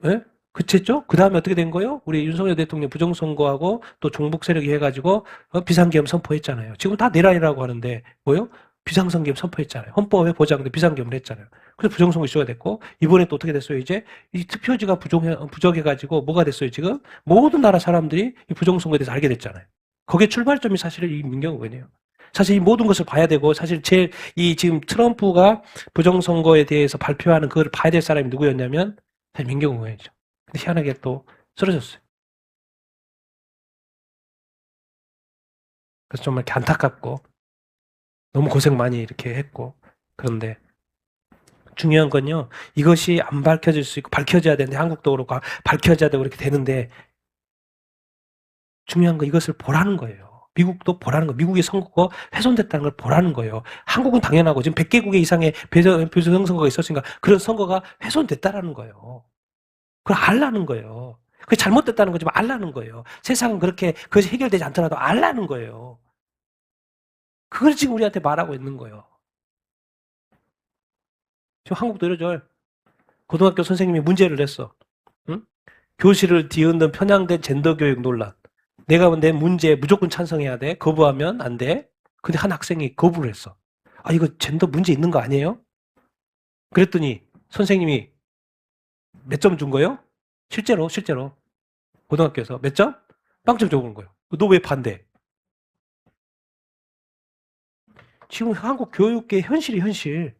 Speaker 1: 예? 그쳤죠? 그 다음에 어떻게 된 거예요? 우리 윤석열 대통령 부정선거하고 또 종북 세력이 해가지고 비상계엄 선포했잖아요. 지금 다 내란이라고 하는데 뭐요? 비상선계엄 선포했잖아요. 헌법에 보장된 비상계엄을 했잖아요. 그래서 부정선거 이슈가 됐고 이번에 또 어떻게 됐어요? 이제 이 투표지가 부족해가지고 뭐가 됐어요? 지금 모든 나라 사람들이 이 부정선거에 대해서 알게 됐잖아요. 거기에 출발점이 사실은 이 민경우 의원이에요. 사실 이 모든 것을 봐야 되고 사실 제일 이 지금 트럼프가 부정선거에 대해서 발표하는 그걸 봐야 될 사람이 누구였냐면 사실 민경우 의원이죠. 근데 희한하게 또 쓰러졌어요. 그래서 정말 이렇게 안타깝고 너무 고생 많이 이렇게 했고 그런데 중요한 건요. 이것이 안 밝혀질 수 있고 밝혀져야 되는데 한국도 그렇고 밝혀져야 되고 그렇게 되는데 중요한 건 이것을 보라는 거예요. 미국도 보라는 거. 미국의 선거가 훼손됐다는 걸 보라는 거예요. 한국은 당연하고 지금 100개국의 이상의 배수성 선거가 있었으니까 그런 선거가 훼손됐다라는 거예요. 그걸 알라는 거예요. 그게 잘못됐다는 거지만 알라는 거예요. 세상은 그렇게 그것이 해결되지 않더라도 알라는 거예요. 그걸 지금 우리한테 말하고 있는 거예요. 지금 한국도 이러죠. 고등학교 선생님이 문제를 냈어. 응? 교실을 뒤흔든 편향된 젠더 교육 논란. 내가 내 문제 무조건 찬성해야 돼. 거부하면 안 돼. 근데 한 학생이 거부를 했어. 아, 이거 젠더 문제 있는 거 아니에요? 그랬더니 선생님이 몇 점 준 거예요? 실제로. 고등학교에서 몇 점? 빵점 줘보는 거예요. 너 왜 반대? 지금 한국 교육계 현실이 현실.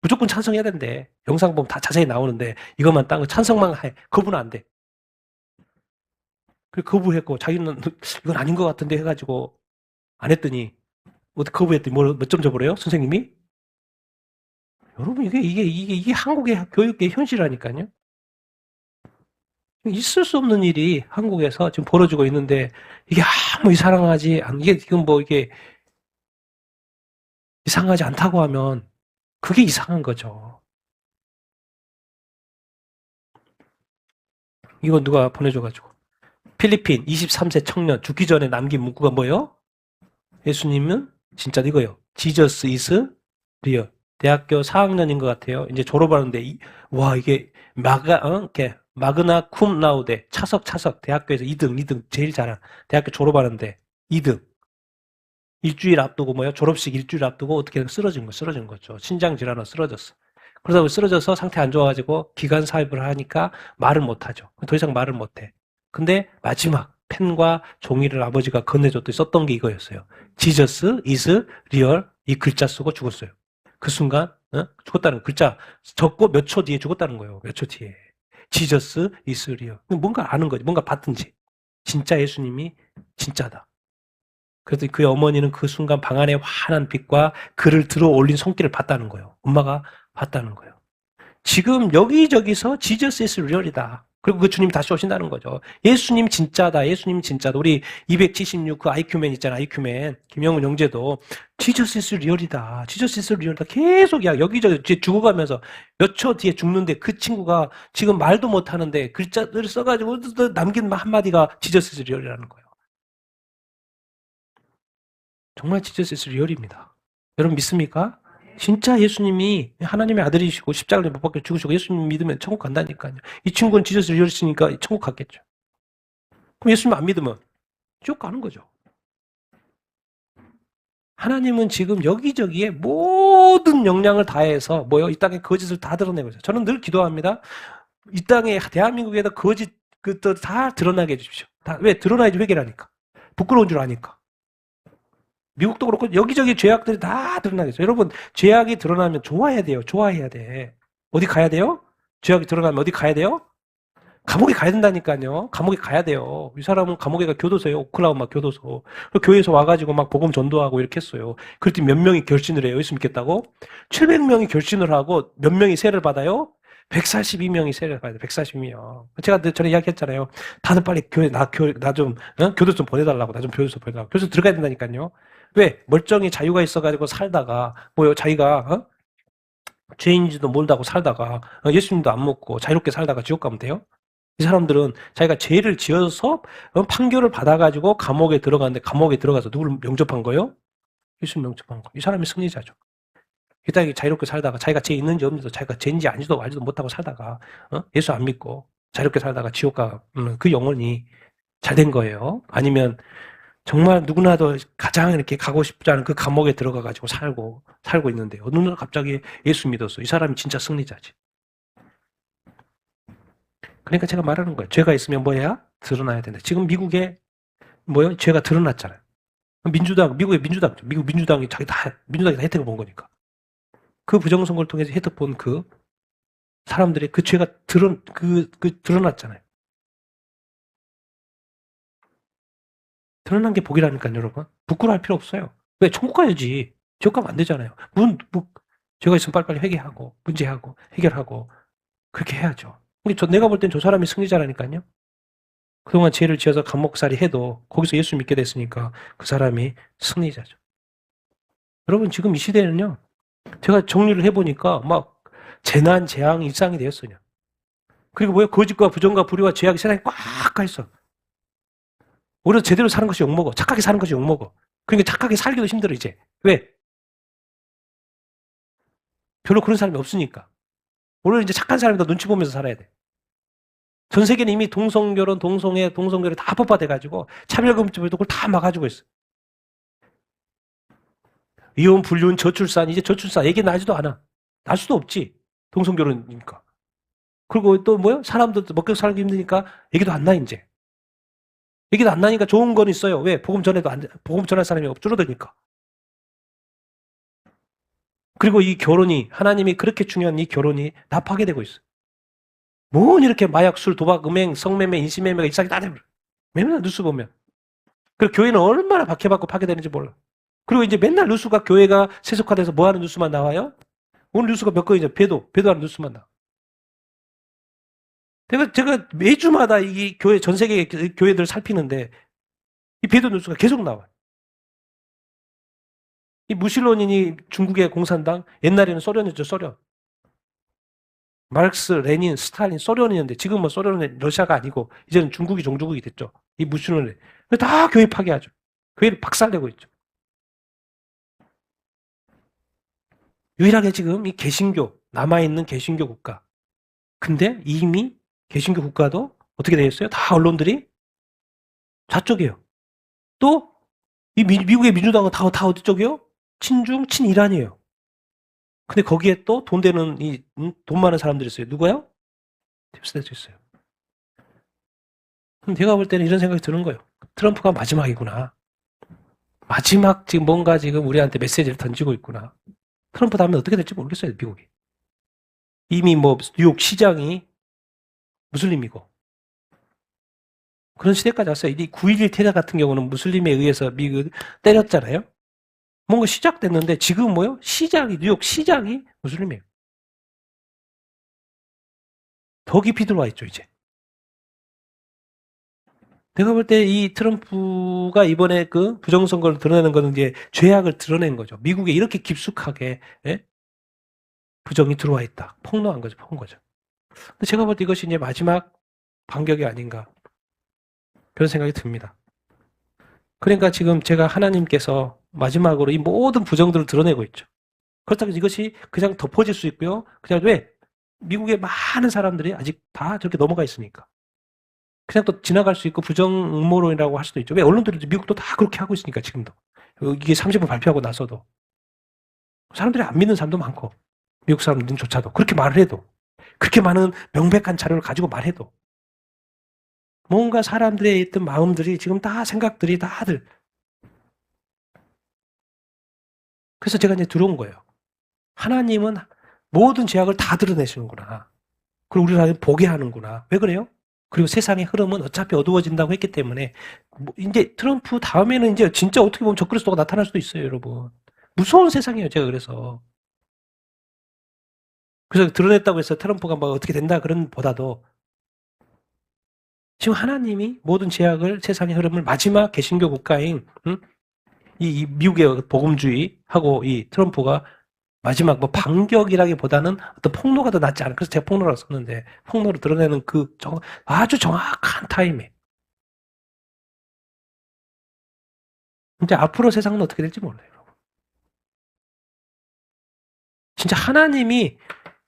Speaker 1: 무조건 찬성해야 된대. 영상 보면 다 자세히 나오는데 이것만 딴 거 찬성만 해. 거부는 안 돼. 그 거부했고 자기는 이건 아닌 것 같은데 해가지고 안 했더니 어떻게 거부했더니 몇 점 줘버려요? 선생님이? 여러분 이게 한국의 교육계 현실이라니까요. 있을 수 없는 일이 한국에서 지금 벌어지고 있는데 이게 아무 이상하지 않, 이게 지금 뭐 이게 이상하지 않다고 하면 그게 이상한 거죠. 이거 누가 보내줘가지고. 필리핀 23세 청년 죽기 전에 남긴 문구가 뭐예요? 예수님은 진짜 이거요. Jesus is real. 대학교 4학년인 것 같아요. 이제 졸업하는데 와 이게 이렇게 마그나 쿰 라우데 차석 대학교에서 2등 제일 잘한 대학교 졸업하는데 2등 일주일 앞두고 뭐야 졸업식 일주일 앞두고 어떻게 쓰러진 거죠. 신장 질환으로 쓰러졌어. 그러다 보니 쓰러져서 상태 안 좋아가지고 기관 사입을 하니까 말을 못 하죠. 더 이상 말을 못 해. 근데 마지막 펜과 종이를 아버지가 건네줬더니 썼던 게 이거였어요. Jesus is real 이 글자 쓰고 죽었어요. 그 순간 죽었다는 글자 적고 몇 초 뒤에 죽었다는 거예요. 몇 초 뒤에. Jesus is real. 뭔가 아는 거지. 뭔가 봤든지. 진짜 예수님이 진짜다. 그래서 그 어머니는 그 순간 방 안에 환한 빛과 그를 들어 올린 손길을 봤다는 거예요. 엄마가 봤다는 거예요. 지금 여기저기서 지저스 is real이다. 그리고 그 주님이 다시 오신다는 거죠. 예수님 진짜다. 예수님 진짜다. 우리 276 그 아이큐맨 있잖아. 아이큐맨. 김영훈 형제도 지저스 is real이다. 지저스 is real이다. 계속 여기저기 죽어가면서 몇 초 뒤에 죽는데 그 친구가 지금 말도 못하는데 글자들을 써가지고 남긴 한마디가 지저스 is real이라는 거예요. 정말 지저스 is real입니다. 여러분 믿습니까? 진짜 예수님이 하나님의 아들이시고 십자가를 못 박혀 죽으시고 예수님 믿으면 천국 간다니까요. 이 친구는 지저스 real이니까 천국 갔겠죠. 그럼 예수님 안 믿으면 쭉 가는 거죠. 하나님은 지금 여기저기에 모든 역량을 다해서 이 땅에 거짓을 다 드러내고 있어요. 저는 늘 기도합니다. 이 땅에 대한민국에다 거짓 다 드러나게 해주십시오. 왜? 드러나야지 회개라니까. 부끄러운 줄 아니까. 미국도 그렇고 여기저기 죄악들이 다 드러나겠어요. 여러분 죄악이 드러나면 좋아해야 돼요. 좋아해야 돼. 어디 가야 돼요? 죄악이 드러나면 어디 가야 돼요? 감옥에 가야 된다니까요. 감옥에 가야 돼요. 이 사람은 감옥에가 교도소예요. 오클라호마 교도소. 교회에서 와가지고 막 복음 전도하고 이렇게 했어요. 그랬더니 몇 명이 결신을 해요. 예수 믿겠다고? 700명이 결신을 하고 몇 명이 세를 받아요? 142명이 세를 받아요. 142명. 제가 전에 이야기했잖아요. 다들 빨리 교회 나 좀 교도소 좀 보내달라고. 나 좀 교도소 보내달라고. 교도소 들어가야 된다니까요. 왜? 멀쩡히 자유가 있어가지고 살다가 자기가 죄인인지도 모른다고 살다가 예수님도 안 먹고 자유롭게 살다가 지옥 가면 돼요? 이 사람들은 자기가 죄를 지어서 판결을 받아가지고 감옥에 들어갔는데 감옥에 들어가서 누구를 영접한 거예요? 예수님 영접한 거. 이 사람이 승리자죠. 이 땅에 자유롭게 살다가 자기가 죄 있는지 없는지도 자기가 죄인지 아닌지도 알지도 못하고 살다가 예수 안 믿고 자유롭게 살다가 지옥 가 그 영혼이 잘 된 거예요. 아니면 정말 누구나도 가장 이렇게 가고 싶지 않은 그 감옥에 들어가가지고 살고 있는데 어느 날 갑자기 예수 믿었어. 이 사람이 진짜 승리자지. 그러니까 제가 말하는 거예요. 죄가 있으면 뭐야? 드러나야 된다. 지금 미국에 죄가 드러났잖아요. 미국의 민주당이죠. 미국 민주당이 민주당이 다 혜택을 본 거니까. 그 부정선거를 통해서 혜택 본 그 사람들의 그 죄가 드러났잖아요. 드러난 게 복이라니까요, 여러분. 부끄러워할 필요 없어요. 왜? 천국 가야지. 지옥 가면 안 되잖아요. 죄가 있으면 빨리빨리 회개하고, 문제하고, 해결하고, 그렇게 해야죠. 근데 내가 볼 땐 저 사람이 승리자라니까요. 그동안 죄를 지어서 감옥살이 해도 거기서 예수 믿게 됐으니까 그 사람이 승리자죠. 여러분, 지금 이 시대는요, 제가 정리를 해보니까 막 재난, 재앙, 일상이 되었어요. 그리고 거짓과 부정과 불의와 죄악이 세상에 꽉 가 있어. 오히려 제대로 사는 것이 욕먹어. 착하게 사는 것이 욕먹어. 그러니까 착하게 살기도 힘들어, 이제. 왜? 별로 그런 사람이 없으니까. 오히려 이제 착한 사람이 더 눈치 보면서 살아야 돼. 전 세계는 이미 동성결혼, 동성애를 다 합법화돼가지고 차별금지법도 그걸 다 막아주고 있어. 이혼, 불륜, 저출산, 이제 저출산 얘기 나지도 않아. 날 수도 없지. 동성결혼이니까. 그리고 또 사람도 먹고 살기 힘드니까 얘기도 안 나, 이제. 얘기도 안 나니까 좋은 건 있어요. 왜? 복음 전할 사람이 줄어드니까. 그리고 이 결혼이, 하나님이 그렇게 중요한 이 결혼이 다 파괴되고 있어. 뭔 이렇게 마약, 술, 도박, 음행, 성매매, 인신매매가 일상이 다 돼버려. 맨날 뉴스 보면. 그리고 교회는 얼마나 박해받고 파괴되는지 몰라. 그리고 이제 맨날 뉴스가 교회가 세속화돼서 뭐 하는 뉴스만 나와요? 오늘 뉴스가 몇 건이죠? 배도하는 뉴스만 나와. 제가 매주마다 이 교회, 전 세계 교회들 살피는데, 이 배도 뉴스가 계속 나와요. 이 무실론이니 중국의 공산당, 옛날에는 소련이었죠, 소련. 마르크스, 레닌, 스탈린, 소련이었는데, 지금은 뭐 소련은 러시아가 아니고, 이제는 중국이 종주국이 됐죠. 이 무실론이. 다 교회 파괴하죠. 교회를 박살내고 있죠. 유일하게 지금 이 개신교, 남아있는 개신교 국가. 근데 이미 개신교 국가도 어떻게 되어 있어요? 다 언론들이 좌쪽이에요. 또, 이 미국의 민주당은 다 어디 쪽이요? 친중, 친이란이에요. 근데 거기에 또 돈 되는 돈 많은 사람들이 있어요. 누가요? 딥스테이트 있어요. 그럼 제가 볼 때는 이런 생각이 드는 거예요. 트럼프가 마지막이구나. 마지막 지금 뭔가 지금 우리한테 메시지를 던지고 있구나. 트럼프 다음에 어떻게 될지 모르겠어요, 미국이. 이미 뭐 뉴욕 시장이 무슬림이고 그런 시대까지 왔어요. 이 9.11 테러 같은 경우는 무슬림에 의해서 미국 때렸잖아요. 뭔가 시작됐는데 지금 뭐요? 뉴욕 시장이 무슬림이에요. 더 깊이 들어와 있죠, 이제. 내가 볼 때 이 트럼프가 이번에 그 부정선거를 드러내는 거는 이제 죄악을 드러낸 거죠. 미국에 이렇게 깊숙하게, 예? 부정이 들어와 있다. 폭로한 거죠, 근데 제가 볼 때 이것이 이제 마지막 반격이 아닌가. 그런 생각이 듭니다. 그러니까 지금 제가 하나님께서 마지막으로 이 모든 부정들을 드러내고 있죠. 그렇다고 이것이 그냥 덮어질 수 있고요. 그냥 왜? 미국의 많은 사람들이 아직 다 저렇게 넘어가 있으니까. 그냥 또 지나갈 수 있고 부정 음모론이라고 할 수도 있죠. 왜? 언론들이 미국도 다 그렇게 하고 있으니까 지금도. 이게 30분 발표하고 나서도. 사람들이 안 믿는 사람도 많고 미국 사람들조차도 그렇게 말을 해도 그렇게 많은 명백한 자료를 가지고 말해도 뭔가 사람들의 있던 마음들이 지금 다 생각들이 다들 그래서 제가 이제 들어온 거예요. 하나님은 모든 죄악을 다 드러내시는구나. 그리고 우리를 보게 하는구나. 왜 그래요? 그리고 세상의 흐름은 어차피 어두워진다고 했기 때문에 뭐 이제 트럼프 다음에는 이제 진짜 어떻게 보면 적그리스도가 나타날 수도 있어요, 여러분. 무서운 세상이에요, 제가 그래서. 그래서 드러냈다고 해서 트럼프가 뭐 어떻게 된다 그런 보다도 지금 하나님이 모든 죄악을 세상의 흐름을 마지막 개신교 국가인 이 미국의 복음주의하고 이 트럼프가 마지막 뭐 반격이라기보다는 어떤 폭로가 더 낫지 않을까. 그래서 제가 폭로라고 썼는데 폭로로 드러내는 그 아주 정확한 타임에 이제 앞으로 세상은 어떻게 될지 몰라요. 여러분. 진짜 하나님이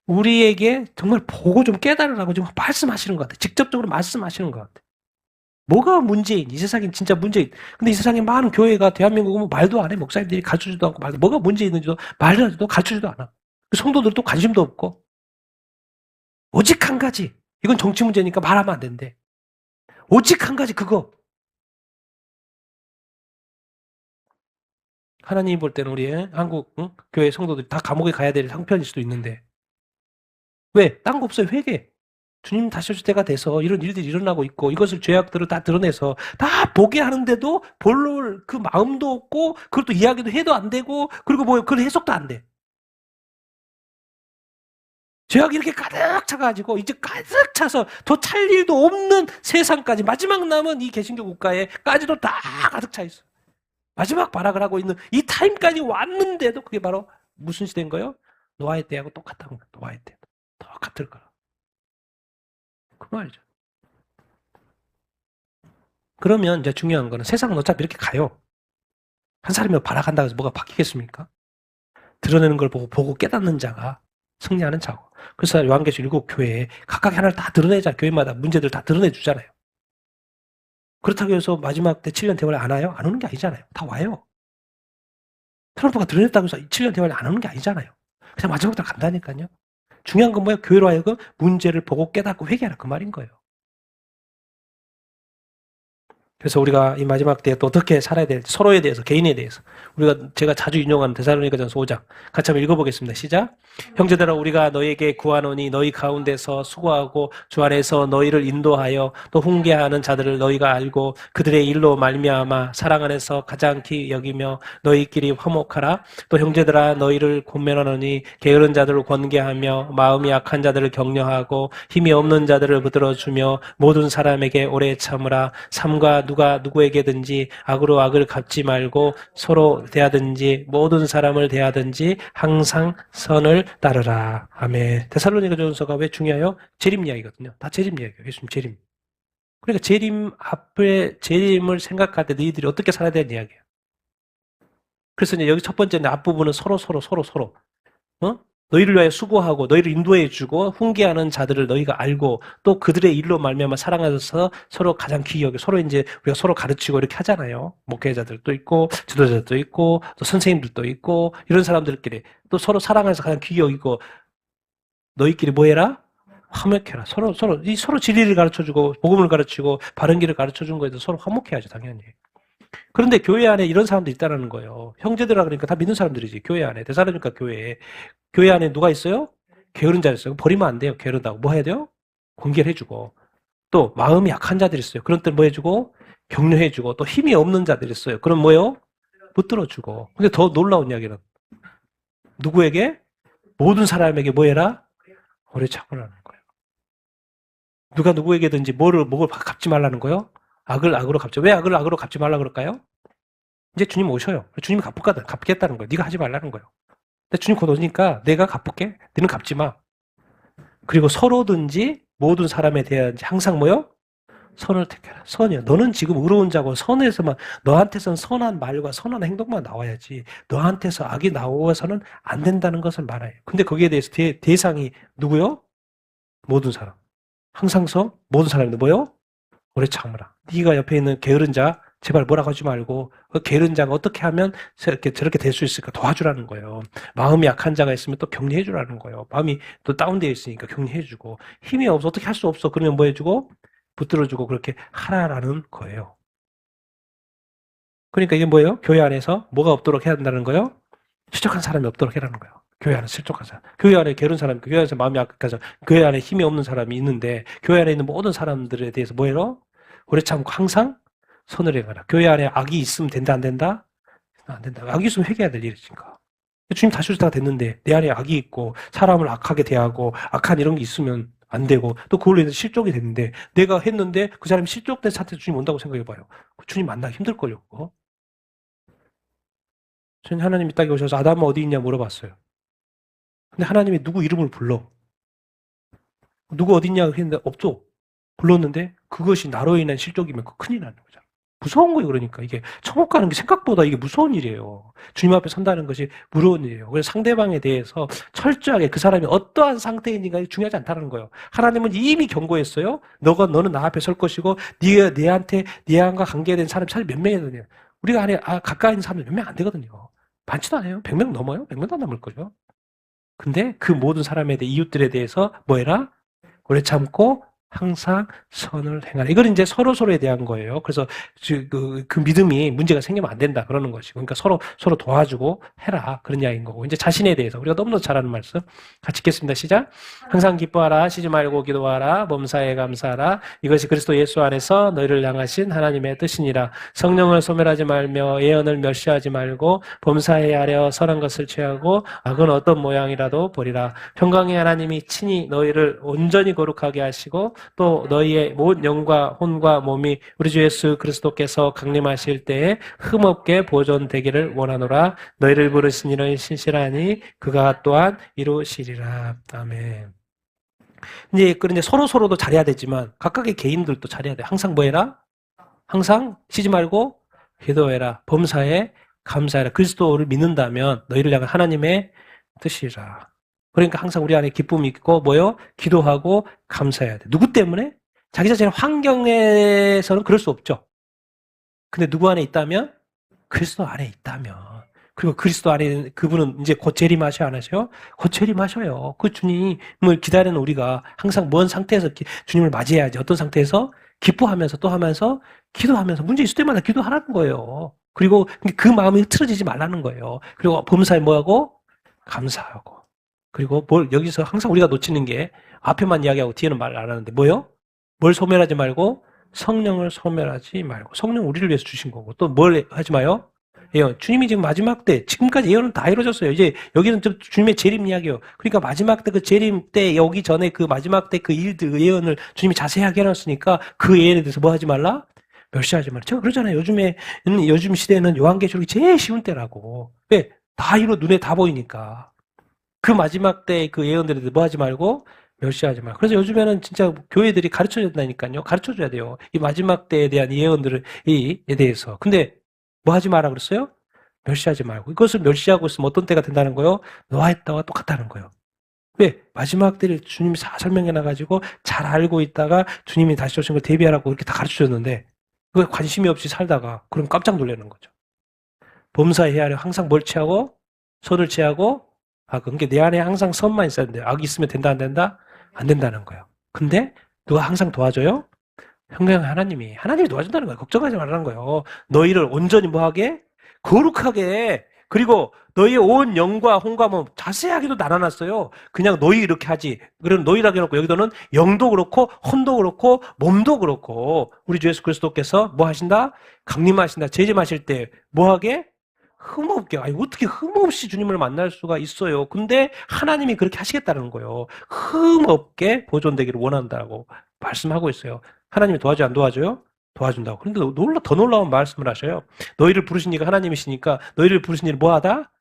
Speaker 1: 우리에게 정말 보고 좀 깨달으라고 좀 말씀하시는 것 같아요. 직접적으로 말씀하시는 것 같아요. 뭐가 문제인? 이 세상엔 진짜 문제인. 근데 이 세상에 많은 교회가 대한민국은 뭐 말도 안 해. 목사님들이 가르쳐주지도 않고 말도 뭐가 문제 있는지도 말도 안 해도 가르쳐주지도 않아. 성도들도 관심도 없고 오직 한 가지. 이건 정치 문제니까 말하면 안 된대. 오직 한 가지 그거. 하나님이 볼 때는 우리 한국 교회 성도들이 다 감옥에 가야 될 형편일 수도 있는데 왜? 딴 거 없어요. 회개. 주님 다시 오실 때가 돼서 이런 일들이 일어나고 있고 이것을 죄악들을 다 드러내서 다 보게 하는데도 볼로 그 마음도 없고 그걸 또 이야기도 해도 안 되고 그리고 뭐 그걸 해석도 안 돼. 죄악이 이렇게 가득 차가지고 이제 가득 차서 더 찰 일도 없는 세상까지 마지막 남은 이 개신교 국가에까지도 다 가득 차 있어. 마지막 발악을 하고 있는 이 타임까지 왔는데도 그게 바로 무슨 시대인 거예요? 노아의 때하고 똑같다는 거예요. 노아의 때. 똑같을 거라. 그 말이죠. 그러면 이제 중요한 거는 세상은 어차피 이렇게 가요. 한 사람이 발악한다고 해서 뭐가 바뀌겠습니까? 드러내는 걸 보고 깨닫는 자가 승리하는 자고. 그래서 요한계시록 7교회에 각각 하나를 다 드러내자. 교회마다 문제들 다 드러내주잖아요. 그렇다고 해서 마지막 때 7년 대화를 안 와요? 안 오는 게 아니잖아요. 다 와요. 트럼프가 드러냈다고 해서 7년 대화를 안 오는 게 아니잖아요. 그냥 마지막 때 간다니까요. 중요한 건 뭐예요? 교회로 하여금 문제를 보고 깨닫고 회개하라 그 말인 거예요. 그래서 우리가 이 마지막 때에 또 어떻게 살아야 될지 서로에 대해서 개인에 대해서 제가 자주 인용하는 데살로니가전서 5장 같이 한번 읽어보겠습니다. 시작. 형제들아 우리가 너희에게 구하노니 너희 가운데서 수고하고 주 안에서 너희를 인도하여 또 훈계하는 자들을 너희가 알고 그들의 일로 말미암아 사랑 안에서 가장 기 여기며 너희끼리 화목하라. 또 형제들아 너희를 권면하노니 게으른 자들을 권계하며 마음이 약한 자들을 격려하고 힘이 없는 자들을 붙들어주며 모든 사람에게 오래 참으라. 삼가 누가 누구에게든지 악으로 악을 갚지 말고 서로 대하든지 모든 사람을 대하든지 항상 선을 따르라. 아멘. 데살로니가전서가 왜 중요해요? 재림 이야기거든요. 다 재림 이야기예요. 예수님 재림. 그러니까 재림 앞에 재림을 생각할 때 너희들이 어떻게 살아야 되는 이야기예요. 그래서 이제 여기 첫 번째 앞부분은 서로 너희를 위하여 수고하고 너희를 인도해 주고 훈계하는 자들을 너희가 알고 또 그들의 일로 말미암아 사랑하셔서 서로 가장 귀히 여겨 서로 이제 우리가 서로 가르치고 이렇게 하잖아요. 목회자들도 있고 지도자들도 있고 또 선생님들도 있고 이런 사람들끼리 또 서로 사랑해서 가장 귀히 여기고 너희끼리 뭐 해라? 화목해라. 서로 진리를 가르쳐 주고 복음을 가르치고 바른 길을 가르쳐 준 거에도 서로 화목해야죠, 당연히. 그런데 교회 안에 이런 사람도 있다는 거예요. 형제들아 그러니까 다 믿는 사람들이지. 교회 안에. 데살로니가 교회 안에 누가 있어요? 게으른 자들 있어요. 버리면 안 돼요. 게으르다고. 뭐 해야 돼요? 공개를 해주고. 또 마음이 약한 자들이 있어요. 그런 때 뭐 해주고? 격려해주고. 또 힘이 없는 자들이 있어요. 그럼 뭐예요? 붙들어주고. 근데 더 놀라운 이야기는 누구에게? 모든 사람에게 뭐 해라? 오래 참으라는 거예요. 누가 누구에게든지 뭐를 갚지 말라는 거예요? 악을 악으로 갚죠. 왜 악을 악으로 갚지 말라 그럴까요? 이제 주님 오셔요. 주님이 갚겠다는 거예요. 네가 하지 말라는 거예요. 근데 주님 곧 오니까 내가 갚을게. 너는 갚지 마. 그리고 서로든지 모든 사람에 대한 항상 뭐요? 선을 택해라. 선이요. 너는 지금 의로운 자고 선에서만 너한테선 선한 말과 선한 행동만 나와야지 너한테서 악이 나오서는 안 된다는 것을 말해요. 근데 거기에 대해서 대상이 누구요? 모든 사람. 항상서 모든 사람인데 뭐요? 오래 참으라. 네가 옆에 있는 게으른 자 제발 뭐라고 하지 말고 그 게으른 자가 어떻게 하면 저렇게 될 수 있을까 도와주라는 거예요. 마음이 약한 자가 있으면 또 격려해 주라는 거예요. 마음이 또 다운되어 있으니까 격려해 주고 힘이 없어 어떻게 할 수 없어 그러면 뭐 해주고 붙들어 주고 그렇게 하라라는 거예요. 그러니까 이게 뭐예요? 교회 안에서 뭐가 없도록 해야 된다는 거예요? 실족한 사람이 없도록 해라는 거예요. 교회 안에 실족한 사람. 교회 안에 게으른 사람, 교회 안에서 마음이 약해서 교회 안에 힘이 없는 사람이 있는데 교회 안에 있는 모든 사람들에 대해서 뭐예요? 오래 참고 항상 선을 행하라. 교회 안에 악이 있으면 된다 안 된다? 안 된다. 악이 있으면 회개해야 될 일이니까. 주님 다시 오시다가 됐는데 내 안에 악이 있고 사람을 악하게 대하고 악한 이런 게 있으면 안 되고 또 그걸로 인해서 실족이 됐는데 내가 했는데 그 사람이 실족된 상태에서 주님 온다고 생각해봐요. 주님 만나기 힘들걸요. 그거? 주님 하나님이 딱 오셔서 아담은 어디 있냐 물어봤어요. 근데 하나님이 누구 이름을 불러. 누구 어디 있냐 했는데 없죠. 불렀는데 그것이 나로 인한 실족이면 그 큰일 나는 거잖아. 무서운 거예요. 그러니까 이게 천국 가는 게 생각보다 이게 무서운 일이에요. 주님 앞에 선다는 것이 무서운 일이에요. 그래서 상대방에 대해서 철저하게 그 사람이 어떠한 상태인지가 중요하지 않다는 거예요. 하나님은 이미 경고했어요. 너는 나 앞에 설 것이고 네한과 관계된 사람이 사실 몇 명이거든요. 우리가 안에 가까이 있는 사람들 몇 명 안 되거든요. 많지도 않아요. 100명 넘어요? 100명도 안 넘을 거죠. 근데 그 모든 사람에 대해 이웃들에 대해서 뭐 해라? 오래 참고 항상 선을 행하라. 이걸 이제 서로에 대한 거예요. 그래서 그 믿음이 문제가 생기면 안 된다. 그러는 것이고. 그러니까 서로 도와주고 해라. 그런 이야기인 거고. 이제 자신에 대해서. 우리가 너무나 잘하는 말씀. 같이 읽겠습니다. 시작. 항상 기뻐하라. 쉬지 말고 기도하라. 범사에 감사하라. 이것이 그리스도 예수 안에서 너희를 향하신 하나님의 뜻이니라. 성령을 소멸하지 말며 예언을 멸시하지 말고 범사에 하려 선한 것을 취하고 악은 어떤 모양이라도 버리라. 평강의 하나님이 친히 너희를 온전히 거룩하게 하시고 또 너희의 모든 영과 혼과 몸이 우리 주 예수 그리스도께서 강림하실 때에 흠없게 보존되기를 원하노라. 너희를 부르신 이는 신실하니 그가 또한 이루시리라. 아멘. 이제 그런데 서로도 잘해야 되지만 각각의 개인들도 잘해야 돼. 항상 뭐 해라? 항상 쉬지 말고 기도해라. 범사에 감사해라. 그리스도를 믿는다면 너희를 향한 하나님의 뜻이라. 그러니까 항상 우리 안에 기쁨이 있고 뭐요? 기도하고 감사해야 돼. 누구 때문에? 자기 자신의 환경에서는 그럴 수 없죠. 근데 누구 안에 있다면? 그리스도 안에 있다면. 그리고 그리스도 안에 그분은 이제 곧 재림하셔야 안 하셔요? 곧 재림하셔요. 그 주님을 기다리는 우리가 항상 뭔 상태에서 주님을 맞이해야지. 어떤 상태에서? 기뻐하면서 또 하면서 기도하면서 문제 있을 때마다 기도하라는 거예요. 그리고 그 마음이 흐트러지지 말라는 거예요. 그리고 범사에 뭐하고? 감사하고. 그리고 뭘 여기서 항상 우리가 놓치는 게 앞에만 이야기하고 뒤에는 말 안 하는데 뭐요? 뭘 소멸하지 말고 성령을 소멸하지 말고. 성령 우리를 위해서 주신 거고 또 뭘 하지 마요? 예언. 주님이 지금 마지막 때 지금까지 예언은 다 이루어졌어요. 이제 여기는 좀 주님의 재림 이야기예요. 그러니까 마지막 때 그 재림 때 여기 전에 그 마지막 때 그 일들 예언을 주님이 자세하게 해놨으니까 그 예언에 대해서 뭐 하지 말라? 멸시하지 말라. 제가 그러잖아요. 요즘 시대는 요한계시록이 제일 쉬운 때라고. 왜? 다 이루 눈에 다 보이니까. 그 마지막 때 그 예언들에 대해서 뭐 하지 말고 멸시하지 말고. 그래서 요즘에는 진짜 교회들이 가르쳐 준다니까요. 가르쳐 줘야 돼요. 이 마지막 때에 대한 예언들에 대해서. 근데 뭐 하지 마라 그랬어요? 멸시하지 말고. 이것을 멸시하고 있으면 어떤 때가 된다는 거예요? 노아의 때와 똑같다는 거예요. 왜? 마지막 때를 주님이 다 설명해 놔가지고 잘 알고 있다가 주님이 다시 오신 걸 대비하라고 이렇게 다 가르쳐 줬는데 그게 관심이 없이 살다가 그럼 깜짝 놀라는 거죠. 범사에 헤아려 항상 뭘 취하고 손을 취하고 그러니까 내 안에 항상 선만 있어야 되는데 악이 있으면 된다 안 된다? 안 된다는 거예요. 근데 누가 항상 도와줘요? 평강 하나님이 도와준다는 거예요. 걱정하지 말라는 거예요. 너희를 온전히 뭐하게? 거룩하게. 그리고 너희의 온 영과 혼과 몸 자세하게도 나눠놨어요. 그냥 너희 이렇게 하지. 그럼 너희라고 해놓고 여기서는 영도 그렇고 혼도 그렇고 몸도 그렇고 우리 주 예수 그리스도께서 뭐 하신다? 강림하신다. 재림하실 때 뭐하게? 흠없게. 아니 어떻게 흠없이 주님을 만날 수가 있어요. 근데 하나님이 그렇게 하시겠다는 거예요. 흠없게 보존되기를 원한다고 말씀하고 있어요. 하나님이 도와줘 안 도와줘요? 도와준다고. 그런데 더 놀라운 말씀을 하셔요. 너희를 부르신 이가 하나님이시니까 너희를 부르신 이를 뭐하다?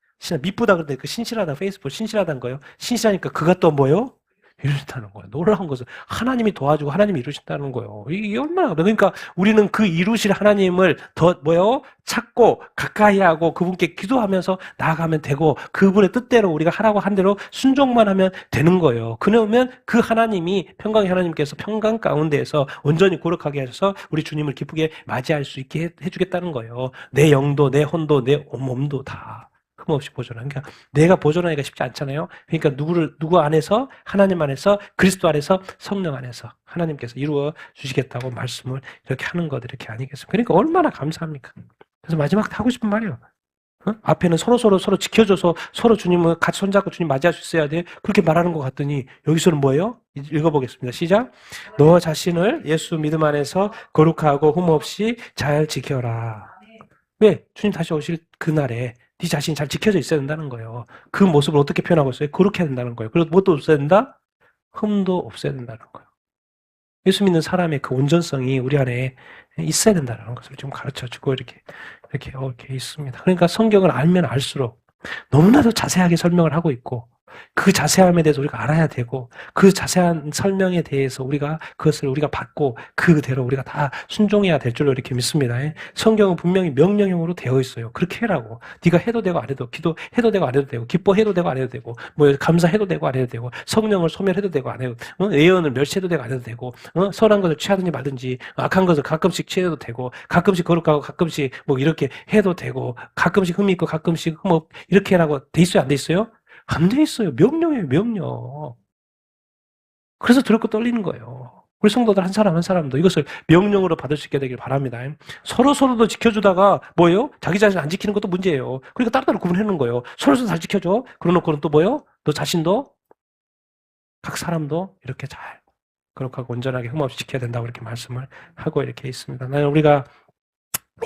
Speaker 1: 미쁘다 그런데 그 신실하다 페이스북 신실하다는 거예요. 신실하니까 그가 또 뭐요? 이루신다는 거예요. 놀라운 것은 하나님이 도와주고 하나님이 이루신다는 거예요. 이게 얼마나 그러니까 우리는 그 이루실 하나님을 더 뭐요? 찾고 가까이하고 그분께 기도하면서 나아가면 되고 그분의 뜻대로 우리가 하라고 한 대로 순종만 하면 되는 거예요. 그러면 그 하나님이 평강의 하나님께서 평강 가운데에서 온전히 거룩하게 하셔서 우리 주님을 기쁘게 맞이할 수 있게 해주겠다는 거예요. 내 영도 내 혼도 내 몸도 다. 흠없이 보존하는. 그러니까 내가 보존하기가 쉽지 않잖아요. 그러니까 누구 안에서 하나님 안에서 그리스도 안에서 성령 안에서 하나님께서 이루어 주시겠다고 말씀을 이렇게 하는 것 이렇게 아니겠습니까? 그러니까 얼마나 감사합니까? 그래서 마지막 하고 싶은 말이에요. 앞에는 서로 지켜줘서 서로 주님을 같이 손잡고 주님 맞이할 수 있어야 돼. 그렇게 말하는 것 같더니 여기서는 뭐예요? 읽어보겠습니다. 시작. 너 자신을 예수 믿음 안에서 거룩하고 흠없이 잘 지켜라. 왜? 주님 다시 오실 그날에 네 자신이 잘 지켜져 있어야 된다는 거예요. 그 모습을 어떻게 표현하고 있어요? 그렇게 해야 된다는 거예요. 그리고 뭣도 없어야 된다? 흠도 없어야 된다는 거예요. 예수 믿는 사람의 그 온전성이 우리 안에 있어야 된다는 것을 좀 가르쳐 주고 이렇게 있습니다. 그러니까 성경을 알면 알수록 너무나도 자세하게 설명을 하고 있고 그 자세함에 대해서 우리가 알아야 되고 그 자세한 설명에 대해서 그것을 우리가 받고 그대로 우리가 다 순종해야 될 줄로 이렇게 믿습니다. 성경은 분명히 명령형으로 되어 있어요. 그렇게 해라고. 네가 해도 되고 안 해도 기도해도 되고 안 해도 되고 기뻐해도 되고 안 해도 되고 뭐 감사해도 되고 안 해도 되고 성령을 소멸해도 되고 안 해도 예언을 멸시해도 되고 안 해도 되고 선한 것을 취하든지 말든지 악한 것을 가끔씩 취해도 되고 가끔씩 거룩하고 가끔씩 뭐 이렇게 해도 되고 가끔씩 흠이 있고 가끔씩 흠없 이렇게 해라고 돼 있어요? 안 돼 있어요? 안 돼 있어요. 명령이에요, 명령. 그래서 두렵고 떨리는 거예요. 우리 성도들 한 사람 한 사람도 이것을 명령으로 받을 수 있게 되길 바랍니다. 서로도 지켜주다가 뭐예요? 자기 자신 안 지키는 것도 문제예요. 그러니까 따로따로 구분해놓는 거예요. 서로 잘 지켜줘. 그러놓고는 또 뭐예요? 너 자신도 각 사람도 이렇게 잘 거룩하고 온전하게 흠없이 지켜야 된다고 이렇게 말씀을 하고 이렇게 있습니다. 나는 우리가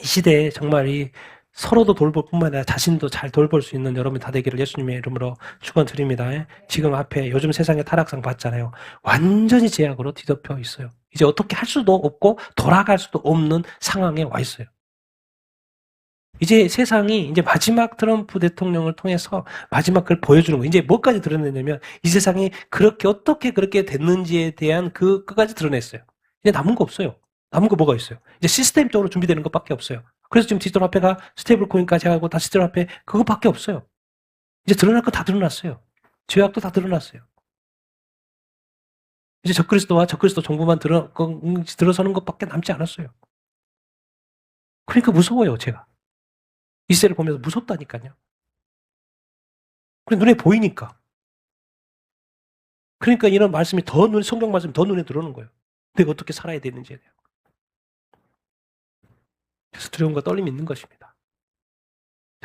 Speaker 1: 이 시대에 정말 서로도 돌볼 뿐만 아니라 자신도 잘 돌볼 수 있는 여러분 다 되기를 예수님의 이름으로 축원드립니다. 지금 앞에 요즘 세상의 타락상 봤잖아요. 완전히 제약으로 뒤덮여 있어요. 이제 어떻게 할 수도 없고 돌아갈 수도 없는 상황에 와 있어요. 이제 세상이 이제 마지막 트럼프 대통령을 통해서 마지막 걸 보여주는 거예요. 이제 뭐까지 드러내냐면 이 세상이 어떻게 그렇게 됐는지에 대한 그까지 드러냈어요. 이제 남은 거 없어요. 남은 거 뭐가 있어요? 이제 시스템적으로 준비되는 것밖에 없어요. 그래서 지금 디지털 화폐가 스테이블 코인까지 하고 다 디지털 화폐 그것밖에 없어요. 이제 드러날 거 다 드러났어요. 죄악도 다 드러났어요. 이제 적그리스도와 적그리스도 정부만 들어서는 것밖에 남지 않았어요. 그러니까 무서워요, 제가. 이 시대를 보면서 무섭다니까요. 그래 눈에 보이니까. 그러니까 이런 말씀이 성경 말씀이 더 눈에 들어오는 거예요. 내가 어떻게 살아야 되는지에 대해. 그래서 두려움과 떨림이 있는 것입니다.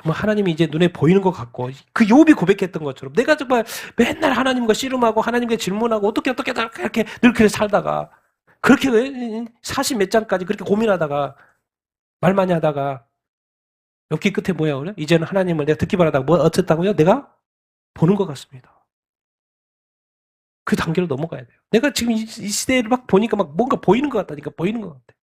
Speaker 1: 정말 하나님이 이제 눈에 보이는 것 같고 그 욥이 고백했던 것처럼 내가 정말 맨날 하나님과 씨름하고 하나님께 질문하고 어떻게 이렇게 늘 그렇게 살다가 그렇게 40 몇 장까지 그렇게 고민하다가 말 많이 하다가 엽기 끝에 뭐야 그래? 이제는 하나님을 내가 듣기만 하다가 뭐 어쨌다고요? 내가 보는 것 같습니다. 그 단계로 넘어가야 돼요. 내가 지금 이 시대를 막 보니까 막 뭔가 보이는 것 같다니까 보이는 것 같아.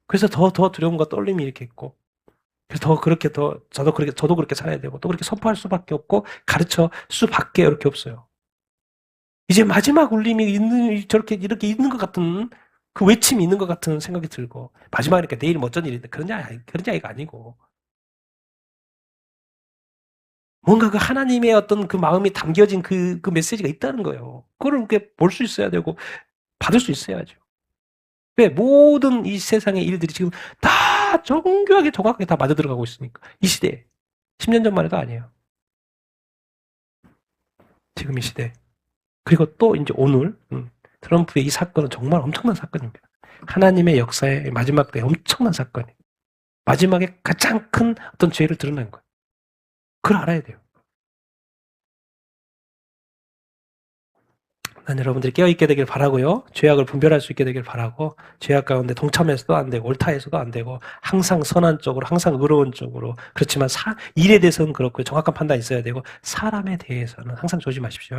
Speaker 1: 그래서 더 두려움과 떨림이 이렇게 있고 그래서 저도 그렇게 살아야 되고 또 그렇게 선포할 수밖에 없고 가르쳐 수밖에 이렇게 없어요. 이제 마지막 울림이 저렇게 이렇게 있는 것 같은 그 외침이 있는 것 같은 생각이 들고 마지막이니까 내일 뭐 어쩐 일인데 그런 이야기가 아니고 뭔가 그 하나님의 어떤 그 마음이 담겨진 그 메시지가 있다는 거예요. 그걸 이렇게 볼 수 있어야 되고 받을 수 있어야죠. 왜 모든 이 세상의 일들이 지금 다 정교하게 정확하게 다 맞아 들어가고 있으니까 이 시대에 10년 전만 해도 아니에요. 지금 이 시대. 그리고 또 이제 오늘 트럼프의 이 사건은 정말 엄청난 사건입니다. 하나님의 역사의 마지막 때 엄청난 사건이에요. 마지막에 가장 큰 어떤 죄를 드러낸 거예요. 그걸 알아야 돼요. 난 여러분들이 깨어있게 되길 바라고요. 죄악을 분별할 수 있게 되길 바라고 죄악 가운데 동참해서도 안 되고 옳다해서도 안 되고 항상 선한 쪽으로 항상 의로운 쪽으로 그렇지만 일에 대해서는 그렇고 정확한 판단이 있어야 되고 사람에 대해서는 항상 조심하십시오.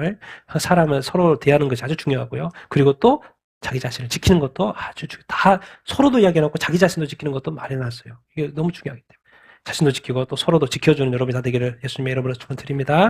Speaker 1: 사람은 서로 대하는 것이 아주 중요하고요. 그리고 또 자기 자신을 지키는 것도 아주 다 서로도 이야기해놓고 자기 자신도 지키는 것도 말해놨어요. 이게 너무 중요하기 때문에 자신도 지키고 또 서로도 지켜주는 여러분이 다 되기를 예수님의 이름으로 축원드립니다.